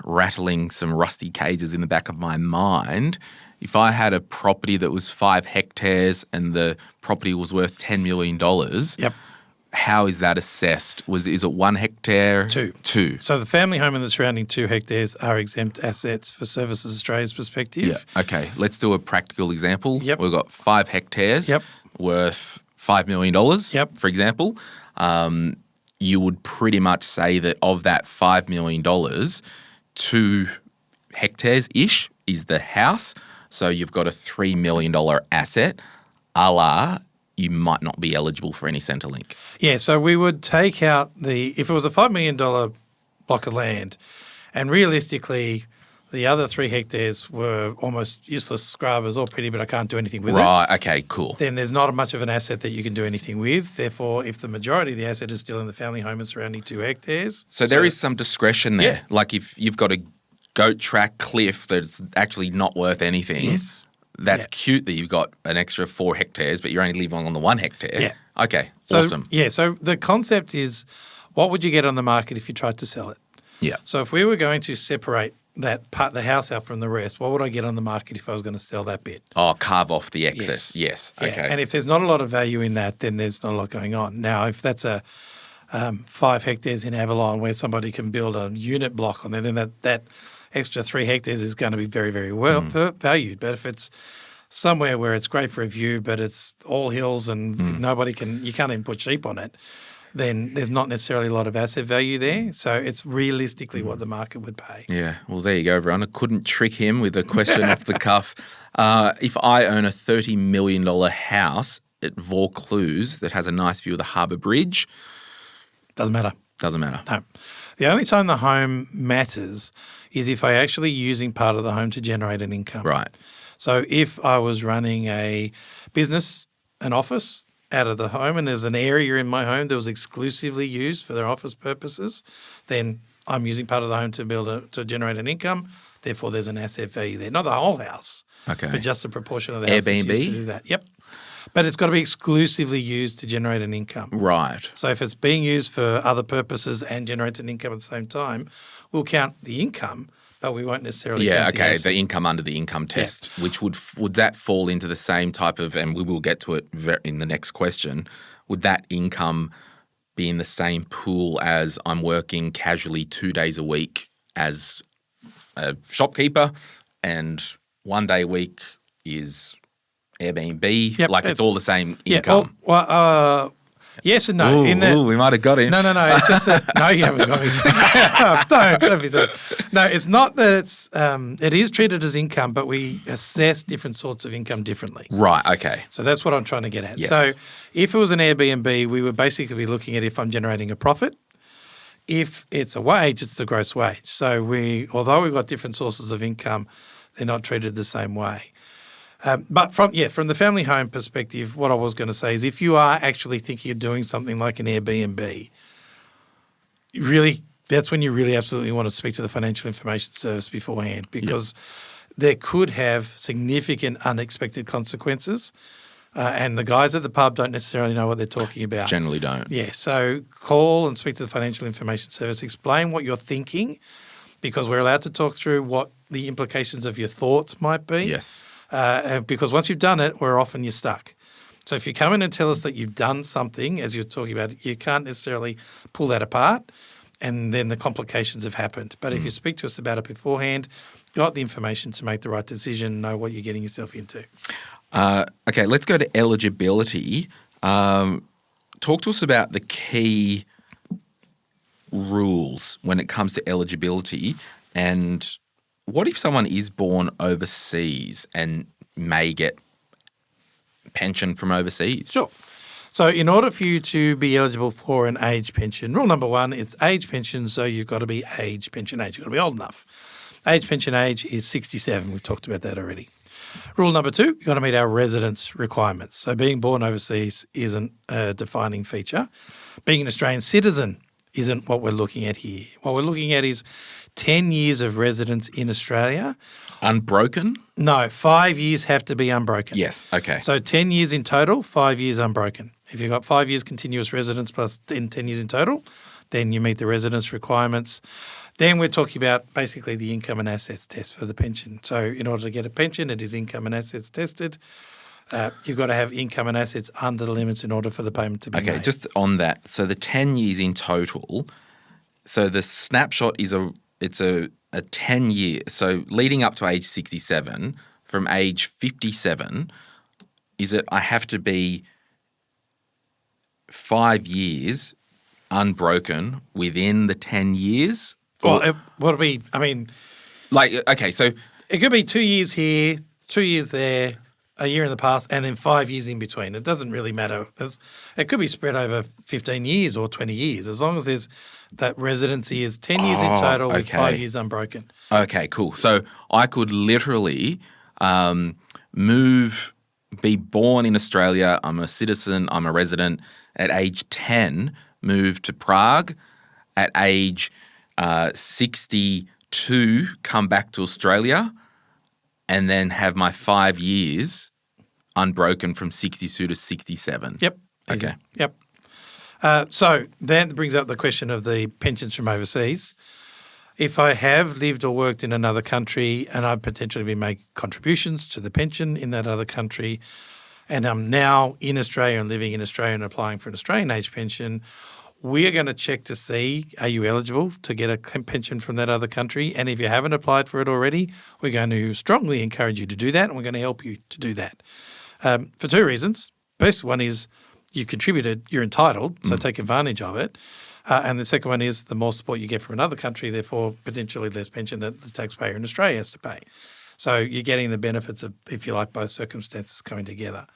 rattling some rusty cages in the back of my mind. If I had a property that was 5 hectares and the property was worth $10 million, how is that assessed? Is it 1 hectare? 2. 2. So the family home and the surrounding 2 hectares are exempt assets for Services Australia's perspective. Yeah. Okay, let's do a practical example. Yep. We've got 5 hectares worth $5 million, for example. You would pretty much say that of that $5 million, 2 hectares-ish is the house. So you've got a $3 million asset, a la you might not be eligible for any Centrelink. Yeah, so we would take out if it was a $5 million block of land, and realistically the other 3 hectares were almost useless scrubbers or pretty, but I can't do anything with it. Right, okay, cool. Then there's not much of an asset that you can do anything with. Therefore, if the majority of the asset is still in the family home and surrounding 2 hectares. So there is some discretion there. Yeah. Like if you've got a goat track cliff that's actually not worth anything. Yes. That's cute that you've got an extra 4 hectares, but you're only living on the 1 hectare. Yeah. Okay, So, awesome. Yeah, so the concept is what would you get on the market if you tried to sell it? Yeah. So if we were going to separate that part the house out from the rest, what would I get on the market if I was going to sell that bit? Oh, carve off the excess. Yes. Yeah. Okay. And if there's not a lot of value in that, then there's not a lot going on. Now, if that's a 5 hectares in Avalon where somebody can build a unit block on there, then that extra 3 hectares is going to be very, very well valued. But if it's somewhere where it's great for a view, but it's all hills and you can't even put sheep on it, then there's not necessarily a lot of asset value there. So it's realistically what the market would pay. Yeah. Well, there you go, everyone. I couldn't trick him with a question off the cuff. If I own a $30 million house at Vaucluse that has a nice view of the Harbour Bridge, Doesn't matter. doesn't matter. No. The only time the home matters is if I actually using part of the home to generate an income. Right. So if I was running a business, an office out of the home, and there's an area in my home that was exclusively used for their office purposes, then I'm using part of the home to generate an income. Therefore, there's an asset value there. Not the whole house, Okay. but just a proportion of the house that's used to do that. Yep. But it's got to be exclusively used to generate an income. Right. So if it's being used for other purposes and generates an income at the same time, we'll count the income, but we won't necessarily count the asset. The income under the income test, which would that fall into the same type of, and we will get to it in the next question, would that income be in the same pool as I'm working casually 2 days a week as a shopkeeper and 1 day a week is Airbnb? Yep, it's all the same income. Yes and no. We might have got him. No. It's just that no, you haven't got me. Don't be silly. No, it's not that it's. It is treated as income, but we assess different sorts of income differently. Right. Okay. So that's what I'm trying to get at. Yes. So if it was an Airbnb, we would basically be looking at if I'm generating a profit. If it's a wage, it's the gross wage. So although we've got different sources of income, they're not treated the same way. But from the family home perspective, what I was going to say is if you are actually thinking of doing something like an Airbnb, that's when you really absolutely want to speak to the Financial Information Service beforehand, because there could have significant unexpected consequences, and the guys at the pub don't necessarily know what they're talking about. Generally don't. Yeah, so call and speak to the Financial Information Service, explain what you're thinking, because we're allowed to talk through what the implications of your thoughts might be. Yes. Because once you've done it, you're stuck. So if you come in and tell us that you've done something, as you're talking about, you can't necessarily pull that apart, and then the complications have happened. But if you speak to us about it beforehand, got the information to make the right decision, know what you're getting yourself into. Okay, let's go to eligibility. Talk to us about the key rules when it comes to eligibility, and what if someone is born overseas and may get pension from overseas? Sure. So in order for you to be eligible for an age pension, rule number one, it's age pension, so you've got to be age pension age. You've got to be old enough. Age pension age is 67. We've talked about that already. Rule number two, you've got to meet our residence requirements. So being born overseas isn't a defining feature. Being an Australian citizen isn't what we're looking at here. What we're looking at is 10 years of residence in Australia. Unbroken? No, 5 years have to be unbroken. Yes, okay. So 10 years in total, 5 years unbroken. If you've got 5 years continuous residence plus 10 years in total, then you meet the residence requirements. Then we're talking about basically the income and assets test for the pension. So in order to get a pension, it is income and assets tested. You've got to have income and assets under the limits in order for the payment to be made. Okay, just on that. So the 10 years in total, so the snapshot is a 10-year. So leading up to age 67, from age 57, is it I have to be 5 years unbroken within the 10 years? Well, it would be, okay, so it could be 2 years here, 2 years there, a year in the past, and then 5 years in between. It doesn't really matter. It could be spread over 15 years or 20 years, as long as there's that residency is 10 years in total with 5 years unbroken. Okay, cool. So I could literally be born in Australia, I'm a citizen, I'm a resident, at age 10, move to Prague, at age 62, come back to Australia, and then have my 5 years unbroken from 62 to 67. Yep. Okay. Yep. So that brings up the question of the pensions from overseas. If I have lived or worked in another country and I've potentially been making contributions to the pension in that other country, and I'm now in Australia and living in Australia and applying for an Australian age pension, we are going to check to see, are you eligible to get a pension from that other country? And if you haven't applied for it already, we're going to strongly encourage you to do that, and we're going to help you to do that. For two reasons. First one is you contributed, you're entitled, so take advantage of it. And the second one is the more support you get from another country, therefore potentially less pension that the taxpayer in Australia has to pay. So you're getting the benefits of, if you like, both circumstances coming together.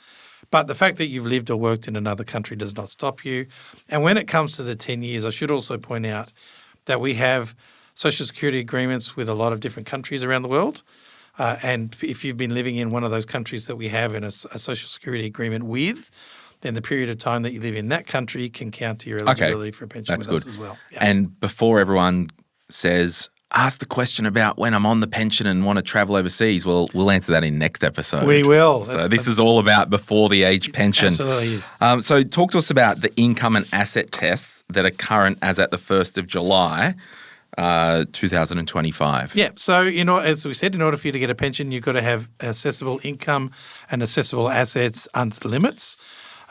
But the fact that you've lived or worked in another country does not stop you. And when it comes to the 10 years, I should also point out that we have social security agreements with a lot of different countries around the world. And if you've been living in one of those countries that we have in a social security agreement with, then the period of time that you live in that country can count to your eligibility for a pension with us as well. Yeah. And before everyone says, ask the question about when I'm on the pension and want to travel overseas, well, we'll answer that in next episode. We will. So this is all about before the age pension. Absolutely is. So talk to us about the income and asset tests that are current as at the 1st of July, 2025. Yeah. So, as we said, in order for you to get a pension, you've got to have accessible income and accessible assets under the limits.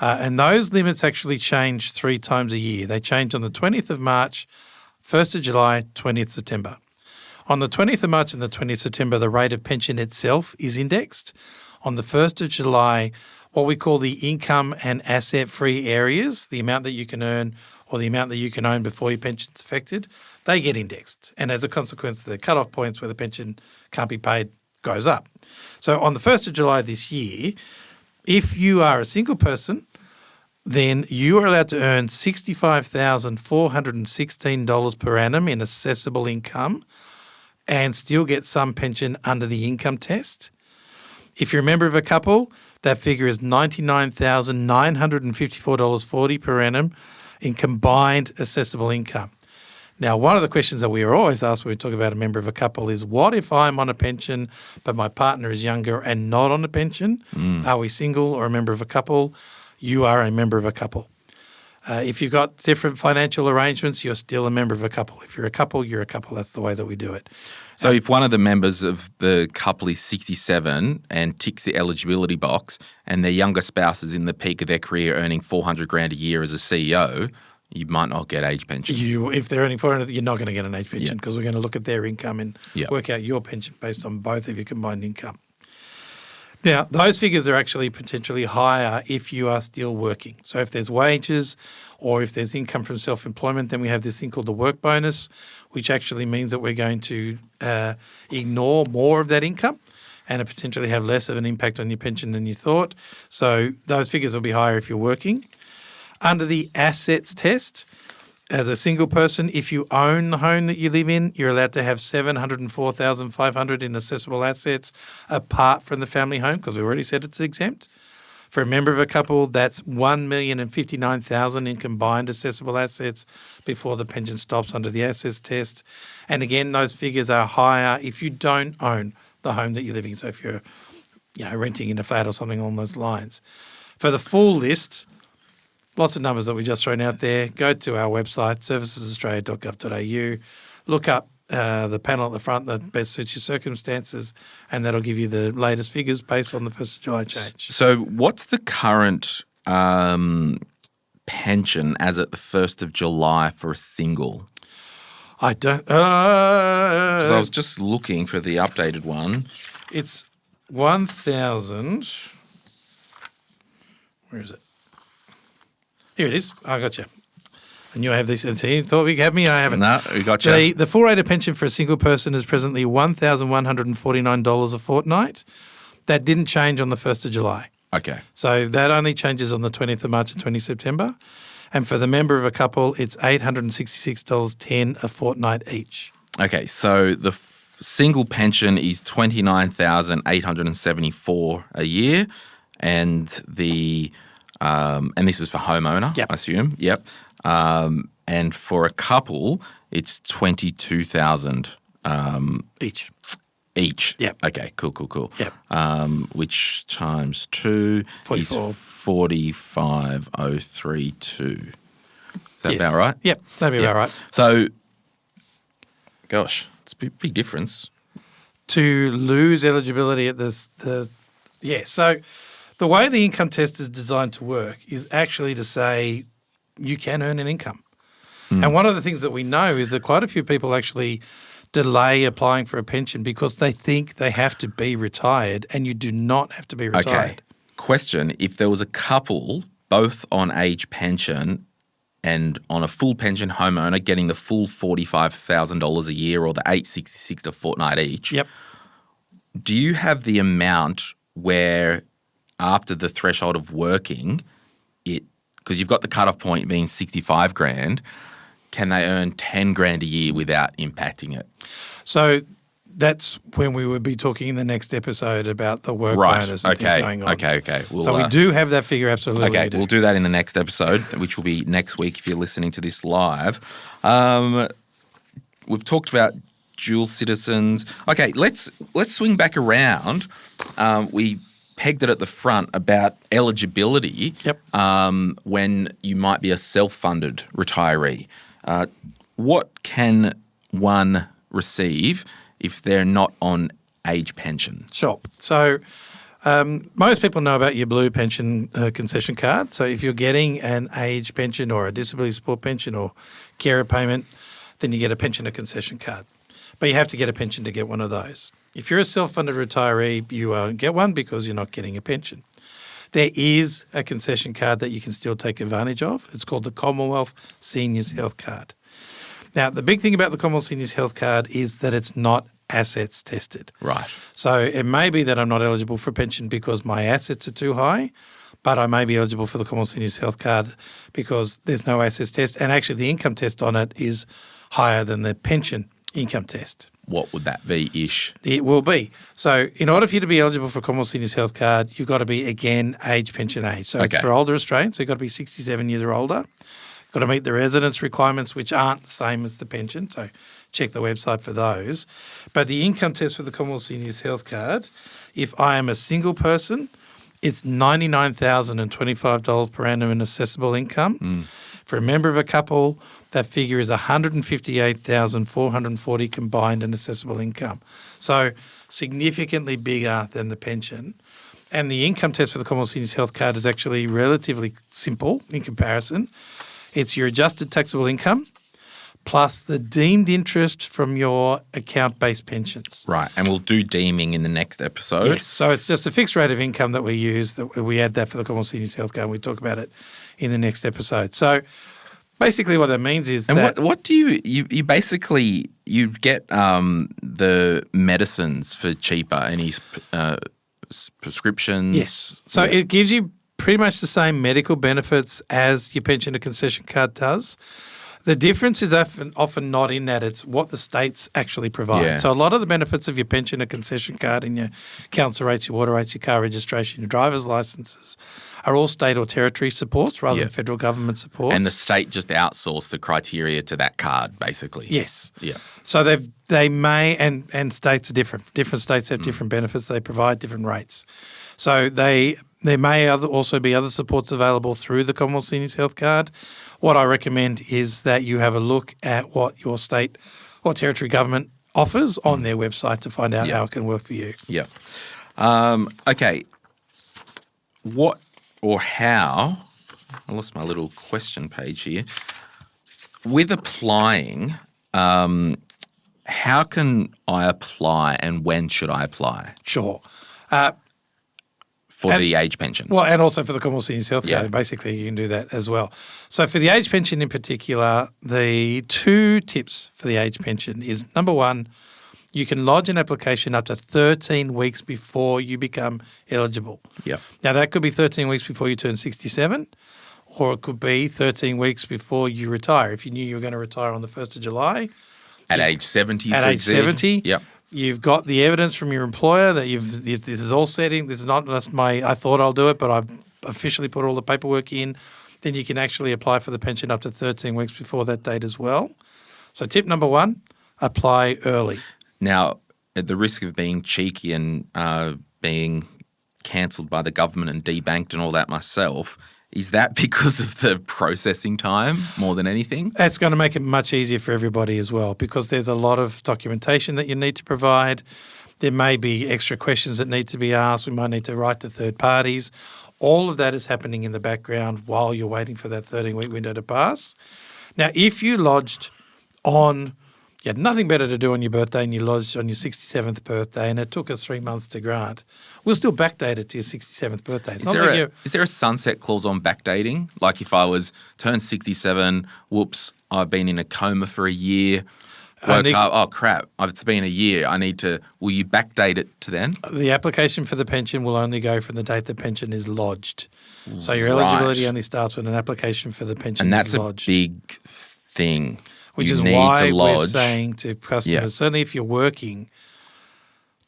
And those limits actually change 3 times a year. They change on the 20th of March, 1st of July, 20th September. On the 20th of March and the 20th of September, the rate of pension itself is indexed. On the 1st of July, what we call the income and asset-free areas, the amount that you can earn or the amount that you can own before your pension's affected, they get indexed. And as a consequence, the cut-off points where the pension can't be paid goes up. So on the 1st of July this year, if you are a single person, then you are allowed to earn $65,416 per annum in accessible income and still get some pension under the income test. If you're a member of a couple, that figure is $99,954.40 per annum in combined accessible income. Now, one of the questions that we are always asked when we talk about a member of a couple is, what if I'm on a pension but my partner is younger and not on a pension? Are we single or a member of a couple? You are a member of a couple. If you've got different financial arrangements, you're still a member of a couple. If you're a couple, you're a couple. That's the way that we do it. So if one of the members of the couple is 67 and ticks the eligibility box and their younger spouse is in the peak of their career earning $400,000 a year as a CEO, you might not get age pension. If they're earning $400,000, you're not going to get an age pension because we're going to look at their income and work out your pension based on both of your combined income. Now, those figures are actually potentially higher if you are still working. So if there's wages or if there's income from self-employment, then we have this thing called the work bonus, which actually means that we're going to ignore more of that income and potentially have less of an impact on your pension than you thought. So those figures will be higher if you're working. Under the assets test, as a single person, if you own the home that you live in, you're allowed to have $704,500 in accessible assets apart from the family home because we already said it's exempt. For a member of a couple, that's $1,059,000 in combined accessible assets before the pension stops under the assets test. And again, those figures are higher if you don't own the home that you're living in. So if you're renting in a flat or something along those lines. For the full list, lots of numbers that we just thrown out there. Go to our website, servicesaustralia.gov.au. Look up the panel at the front that best suits your circumstances, and that'll give you the latest figures based on the 1st of July change. So what's the current pension as at the 1st of July for a single? I don't... Because I was just looking for the updated one. It's 1,000... Where is it? Here it is. I got you. And you have this. And see, you thought we have me? I haven't. No, we got you. The full rate of pension for a single person is presently $1,149 a fortnight. That didn't change on the 1st of July. Okay. So that only changes on the 20th of March and 20th September. And for the member of a couple, it's $866.10 a fortnight each. Okay. So the single pension is $29,874 a year, and the and this is for homeowner, I assume. Yep. And for a couple, it's $22,000 each. Each. Yep. Okay. Cool. Yep. Which times 2 is 45,032. Is that about right? Yep. That'd be about right. So Gosh, it's a big difference. To lose eligibility at so the way the income test is designed to work is actually to say you can earn an income. And one of the things that we know is that quite a few people actually delay applying for a pension because they think they have to be retired, and you do not have to be retired. Okay. Question, if there was a couple both on age pension and on a full pension homeowner getting the full $45,000 a year or the $866 a fortnight each, Yep. do you have the amount where after the threshold of working, because you've got the cutoff point being 65 grand, can they earn 10 grand a year without impacting it? So that's when we would be talking in the next episode about the work bonus and things going on. Okay. We do have that figure, absolutely. Okay, we'll do that in the next episode, which will be next week if you're listening to this live. We've talked about dual citizens. Okay, let's swing back around. We pegged it at the front about eligibility. Yep. When you might be a self-funded retiree. What can one receive if they're not on age pension? Sure. So most people know about your blue pension concession card. So if you're getting an age pension or a disability support pension or carer payment, then you get a pensioner concession card. But you have to get a pension to get one of those. If you're a self-funded retiree, you won't get one because you're not getting a pension. There is a concession card that you can still take advantage of. It's called the Commonwealth Seniors Health Card. Now, the big thing about the Commonwealth Seniors Health Card is that it's not assets tested. Right. So it may be that I'm not eligible for pension because my assets are too high, but I may be eligible for the Commonwealth Seniors Health Card because there's no assets test, and actually the income test on it is higher than the pension income test. What would that be-ish? It will be. So in order for you to be eligible for Commonwealth Seniors Health Card, you've got to be, again, age pension age. So it's for older Australians, so you've got to be 67 years or older. You've got to meet the residence requirements, which aren't the same as the pension. So check the website for those. But the income test for the Commonwealth Seniors Health Card, if I am a single person, it's $99,025 per annum in assessable income. For a member of a couple, that figure is $158,440 combined in assessable income. So significantly bigger than the pension. And the income test for the Commonwealth Seniors Health Card is actually relatively simple in comparison. It's your adjusted taxable income plus the deemed interest from your account-based pensions. Right, and we'll do deeming in the next episode. Yes, so it's just a fixed rate of income that we use. That we add that for the Commonwealth Seniors Health Card, and we talk about it in the next episode. So basically what that means is what do you basically you get the medicines for cheaper, any prescriptions? Yes. So it gives you pretty much the same medical benefits as your pensioner concession card does. The difference is often not in that, it's what the states actually provide. Yeah. So a lot of the benefits of your pensioner concession card and your council rates, your water rates, your car registration, your driver's licenses are all state or territory supports rather than federal government supports. And the state just outsourced the criteria to that card, basically. Yes. Yeah. So they may, and states are different. Different states have different benefits. They provide different rates. So there may also be other supports available through the Commonwealth Seniors Health Card. What I recommend is that you have a look at what your state or territory government offers on their website to find out how it can work for you. Yeah. Okay. What or how, I lost my little question page here. With applying, how can I apply and when should I apply? Sure. For the age pension. Well, and also for the Commonwealth Seniors Health Card. Yeah. Basically, you can do that as well. So for the age pension in particular, the two tips for the age pension is, number one, you can lodge an application up to 13 weeks before you become eligible. Yeah. Now, that could be 13 weeks before you turn 67, or it could be 13 weeks before you retire. If you knew you were going to retire on the 1st of July. At age 70. At age 70. Yep. You've got the evidence from your employer that this is all setting. This is not just I thought I'll do it, but I've officially put all the paperwork in. Then you can actually apply for the pension up to 13 weeks before that date as well. So tip number one, apply early. Now, at the risk of being cheeky and being cancelled by the government and debanked and all that myself, Is that because of the processing time more than anything? It's going to make it much easier for everybody as well, because there's a lot of documentation that you need to provide. There may be extra questions that need to be asked. We might need to write to third parties. All of that is happening in the background while you're waiting for that 13-week window to pass. Now, if you lodged you had nothing better to do on your birthday and you lodged on your 67th birthday and it took us 3 months to grant, we'll still backdate it to your 67th birthday. Is there a sunset clause on backdating? Like if I was turned 67, whoops, I've been in a coma for a year, oh crap, it's been a year, will you backdate it to then? The application for the pension will only go from the date the pension is lodged. So your eligibility only starts when an application for the pension is lodged. And that's a big thing. Which is why we're saying to customers, certainly if you're working,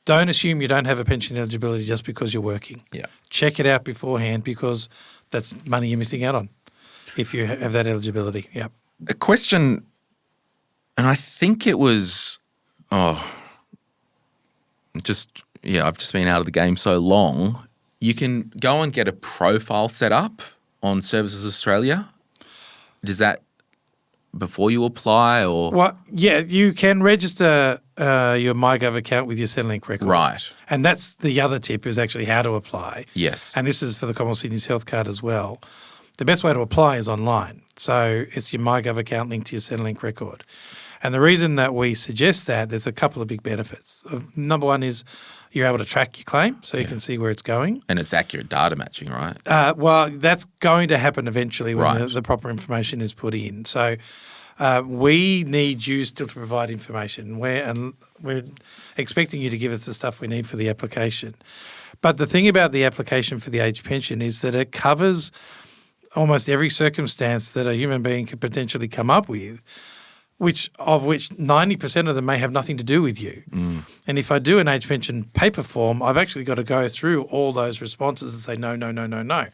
don't assume you don't have a pension eligibility just because you're working. Yeah. Check it out beforehand, because that's money you're missing out on if you have that eligibility. Yeah. A question, and I think it was, I've just been out of the game so long. You can go and get a profile set up on Services Australia. Does that before you apply, or? Well, yeah, you can register your MyGov account with your Centrelink record. Right. And that's the other tip, is actually how to apply. Yes. And this is for the Commonwealth Seniors Health Card as well. The best way to apply is online. So it's your MyGov account linked to your Centrelink record. And the reason that we suggest that, there's a couple of big benefits. Number one is you're able to track your claim, so you can see where it's going. And it's accurate data matching, right? Well, that's going to happen eventually when Right. the proper information is put in. So we need you still to provide information. We're expecting you to give us the stuff we need for the application. But the thing about the application for the age pension is that it covers almost every circumstance that a human being could potentially come up with, which 90% of them may have nothing to do with you. And if I do an age pension paper form, I've actually got to go through all those responses and say, no, no, no, no, no.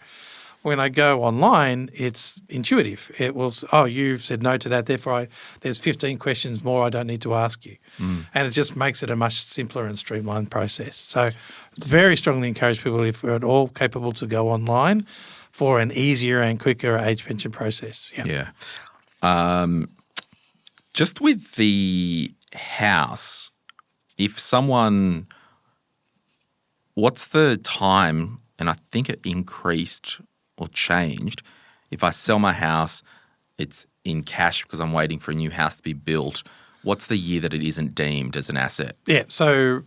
When I go online, it's intuitive. It will, you've said no to that, therefore there's 15 questions more I don't need to ask you. And it just makes it a much simpler and streamlined process. So very strongly encourage people, if we're at all capable, to go online for an easier and quicker age pension process. Yeah. Just with the house, what's the time, and I think it increased or changed, if I sell my house, it's in cash because I'm waiting for a new house to be built, what's the year that it isn't deemed as an asset? Yeah, so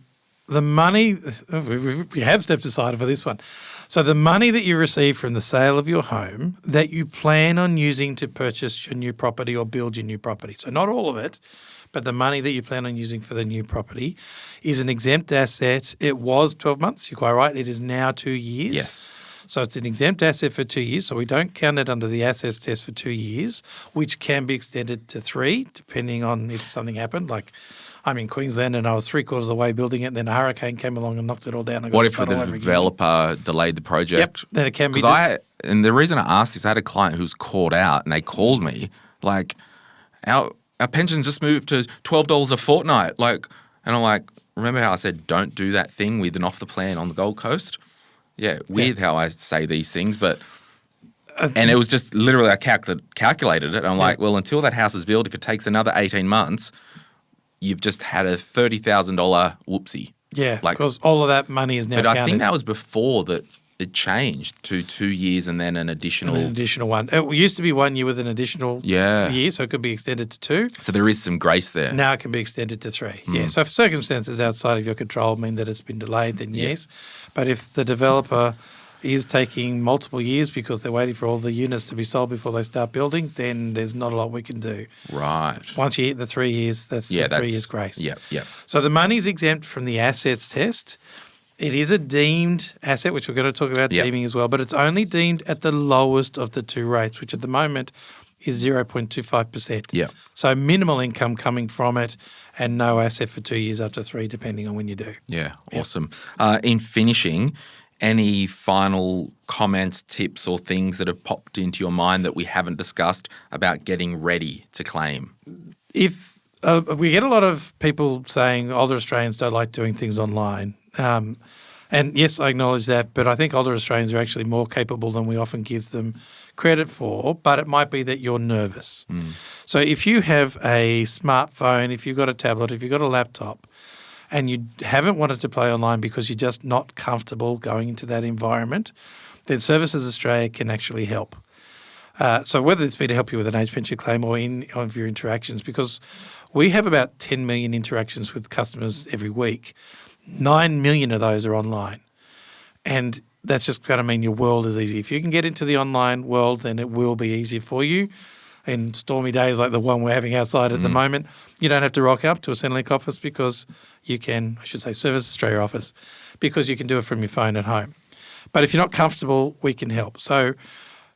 the money, we have stepped aside for this one. So the money that you receive from the sale of your home that you plan on using to purchase your new property or build your new property, so not all of it, but the money that you plan on using for the new property is an exempt asset. It was 12 months, you're quite right. It is now 2 years. Yes. So it's an exempt asset for 2 years. So we don't count it under the assets test for 2 years, which can be extended to 3, depending on if something happened. Like I'm in Queensland and I was 3/4 of the way building it, and then a hurricane came along and knocked it all down. What if the developer delayed the project? Yep, then it can be. And the reason I asked this, I had a client who was caught out, and they called me like, our pension just moved to $12 a fortnight. And I'm like, remember how I said don't do that thing with an off the plan on the Gold Coast? Yeah, weird how I say these things, but and it was just literally I calculated it. I'm like, well, until that house is built, if it takes another 18 months, you've just had a $30,000 whoopsie. Yeah, because all of that money is now counted. But I think that was before that it changed to 2 years and then an additional one. It used to be 1 year with an additional year, so it could be extended to 2. So there is some grace there. Now it can be extended to 3. Yeah, so if circumstances outside of your control mean that it's been delayed, then yes. But if the developer is taking multiple years because they're waiting for all the units to be sold before they start building, then there's not a lot we can do. Right. Once you hit the 3 years, that's 3 years grace. Yeah. So the money's exempt from the assets test. It is a deemed asset, which we're going to talk about deeming as well, but it's only deemed at the lowest of the 2 rates, which at the moment is 0.25%. Yeah. So minimal income coming from it and no asset for 2 years up to 3, depending on when you do. Yeah, awesome. In finishing, any final comments, tips or things that have popped into your mind that we haven't discussed about getting ready to claim? If we get a lot of people saying older Australians don't like doing things online. And And yes, I acknowledge that, but I think older Australians are actually more capable than we often give them credit for, but it might be that you're nervous. So if you have a smartphone, if you've got a tablet, if you've got a laptop, and you haven't wanted to play online because you're just not comfortable going into that environment, then Services Australia can actually help. So whether it's be to help you with an age pension claim or in of your interactions, because we have about 10 million interactions with customers every week. 9 million of those are online. And that's just going to mean your world is easy. If you can get into the online world, then it will be easier for you. In stormy days like the one we're having outside at the moment, you don't have to rock up to a Centrelink office because you can, I should say Services Australia office, because you can do it from your phone at home. But if you're not comfortable, we can help. So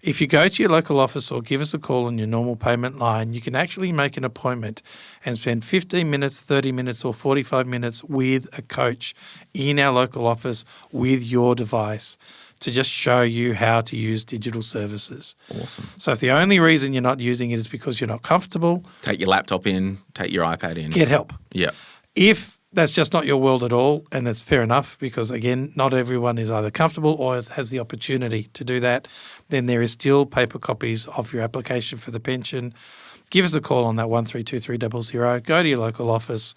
if you go to your local office or give us a call on your normal payment line, you can actually make an appointment and spend 15 minutes, 30 minutes or 45 minutes with a coach in our local office with your device to just show you how to use digital services. Awesome. So if the only reason you're not using it is because you're not comfortable, Take your laptop in, take your iPad in. get help. Yeah. If that's just not your world at all, and that's fair enough because, again, not everyone is either comfortable or has the opportunity to do that, then there is still paper copies of your application for the pension. Give us a call on that 132300. Go to your local office.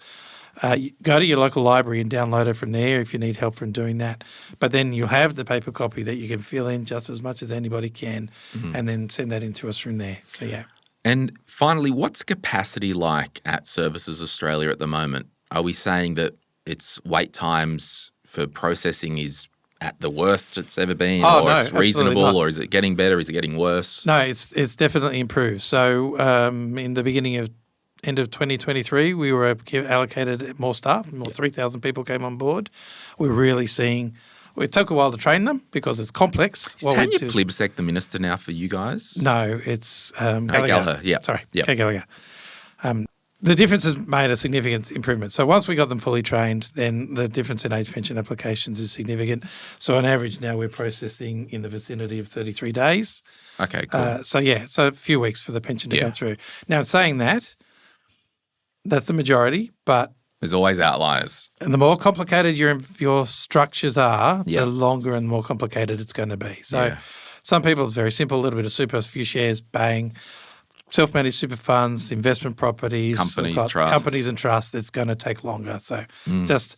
Go to your local library and download it from there if you need help from doing that. But then you'll have the paper copy that you can fill in just as much as anybody can and then send that in to us from there. So, yeah. And finally, what's capacity like at Services Australia at the moment? Are we saying that its wait times for processing is at the worst it's ever been, Oh, or no, it's absolutely reasonable, not. or is it getting better? Is it getting worse? No, it's definitely improved. So in the beginning of end of 2023, we were allocated more staff. More 3,000 people came on board. We're really seeing. It took a while to train them because it's complex. Is Tanya Plibersek the minister now for you guys? No, it's Gallagher. Gallagher. Yeah, Sorry, yeah. Kay Gallagher. The difference has made a significant improvement. So once we got them fully trained, then the difference in age pension applications is significant. So on average now we're processing in the vicinity of 33 days. Okay, cool. So a few weeks for the pension to come through. Now, saying that, that's the majority, but There's always outliers. and the more complicated your structures are, Yeah. the longer and more complicated it's going to be. So Yeah. some people it's very simple, a little bit of super, a few shares, bang. Self-managed super funds, investment properties, companies and trusts, it's going to take longer. So just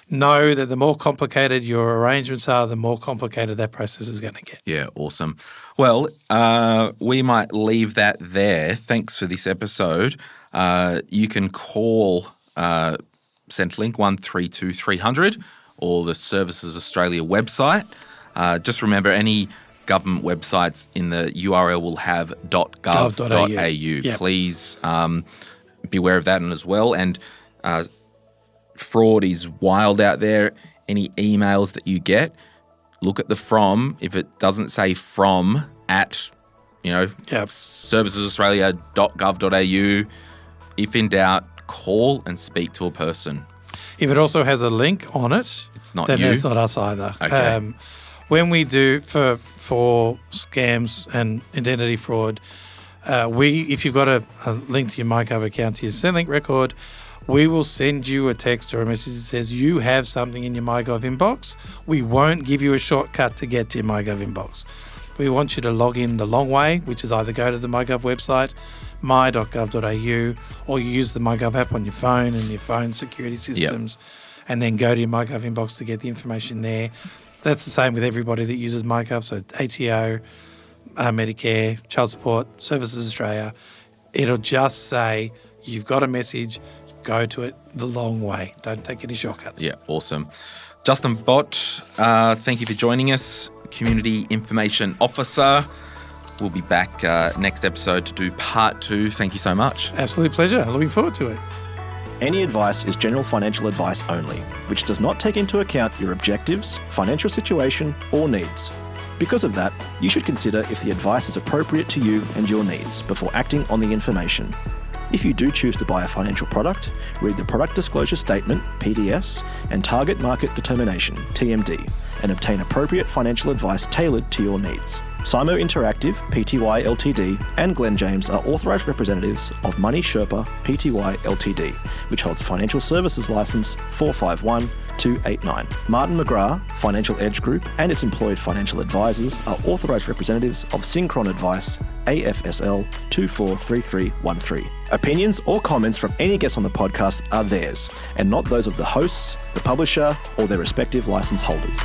know that the more complicated your arrangements are, the more complicated that process is going to get. Yeah, awesome. Well, we might leave that there. Thanks for this episode. You can call Centrelink 132300 or the Services Australia website. Just remember, any government websites in the URL will have .gov.au. Yep. Please be aware of that as well. And fraud is wild out there. Any emails that you get, look at the from. If it doesn't say from at, servicesaustralia.gov.au, if in doubt, call and speak to a person. If it also has a link on it, It's not then you. that's not us either. Okay. When we do for scams and identity fraud, if you've got a link to your MyGov account to your Centrelink record, we will send you a text or a message that says you have something in your MyGov inbox. We won't give you a shortcut to get to your MyGov inbox. We want you to log in the long way, which is either go to the MyGov website, my.gov.au, or you use the MyGov app on your phone and your phone security systems, and then go to your MyGov inbox to get the information there. That's the same with everybody that uses MyGov, so ATO, Medicare, Child Support, Services Australia. It'll just say, you've got a message, go to it the long way. Don't take any shortcuts. Yeah, awesome. Justin Bott, thank you for joining us, Community Information Officer. We'll be back next episode to do part 2. Thank you so much. Absolute pleasure. Looking forward to it. Any advice is general financial advice only, which does not take into account your objectives, financial situation, or needs. Because of that, you should consider if the advice is appropriate to you and your needs before acting on the information. If you do choose to buy a financial product, read the Product Disclosure Statement, PDS, and Target Market Determination, TMD, and obtain appropriate financial advice tailored to your needs. Simo Interactive Pty Ltd and Glen James are authorised representatives of Money Sherpa Pty Ltd, which holds Financial Services Licence 451289. Martin McGrath, Financial Edge Group, and its employed financial advisors are authorised representatives of Synchron Advice AFSL 243313. Opinions or comments from any guest on the podcast are theirs, and not those of the hosts, the publisher, or their respective licence holders.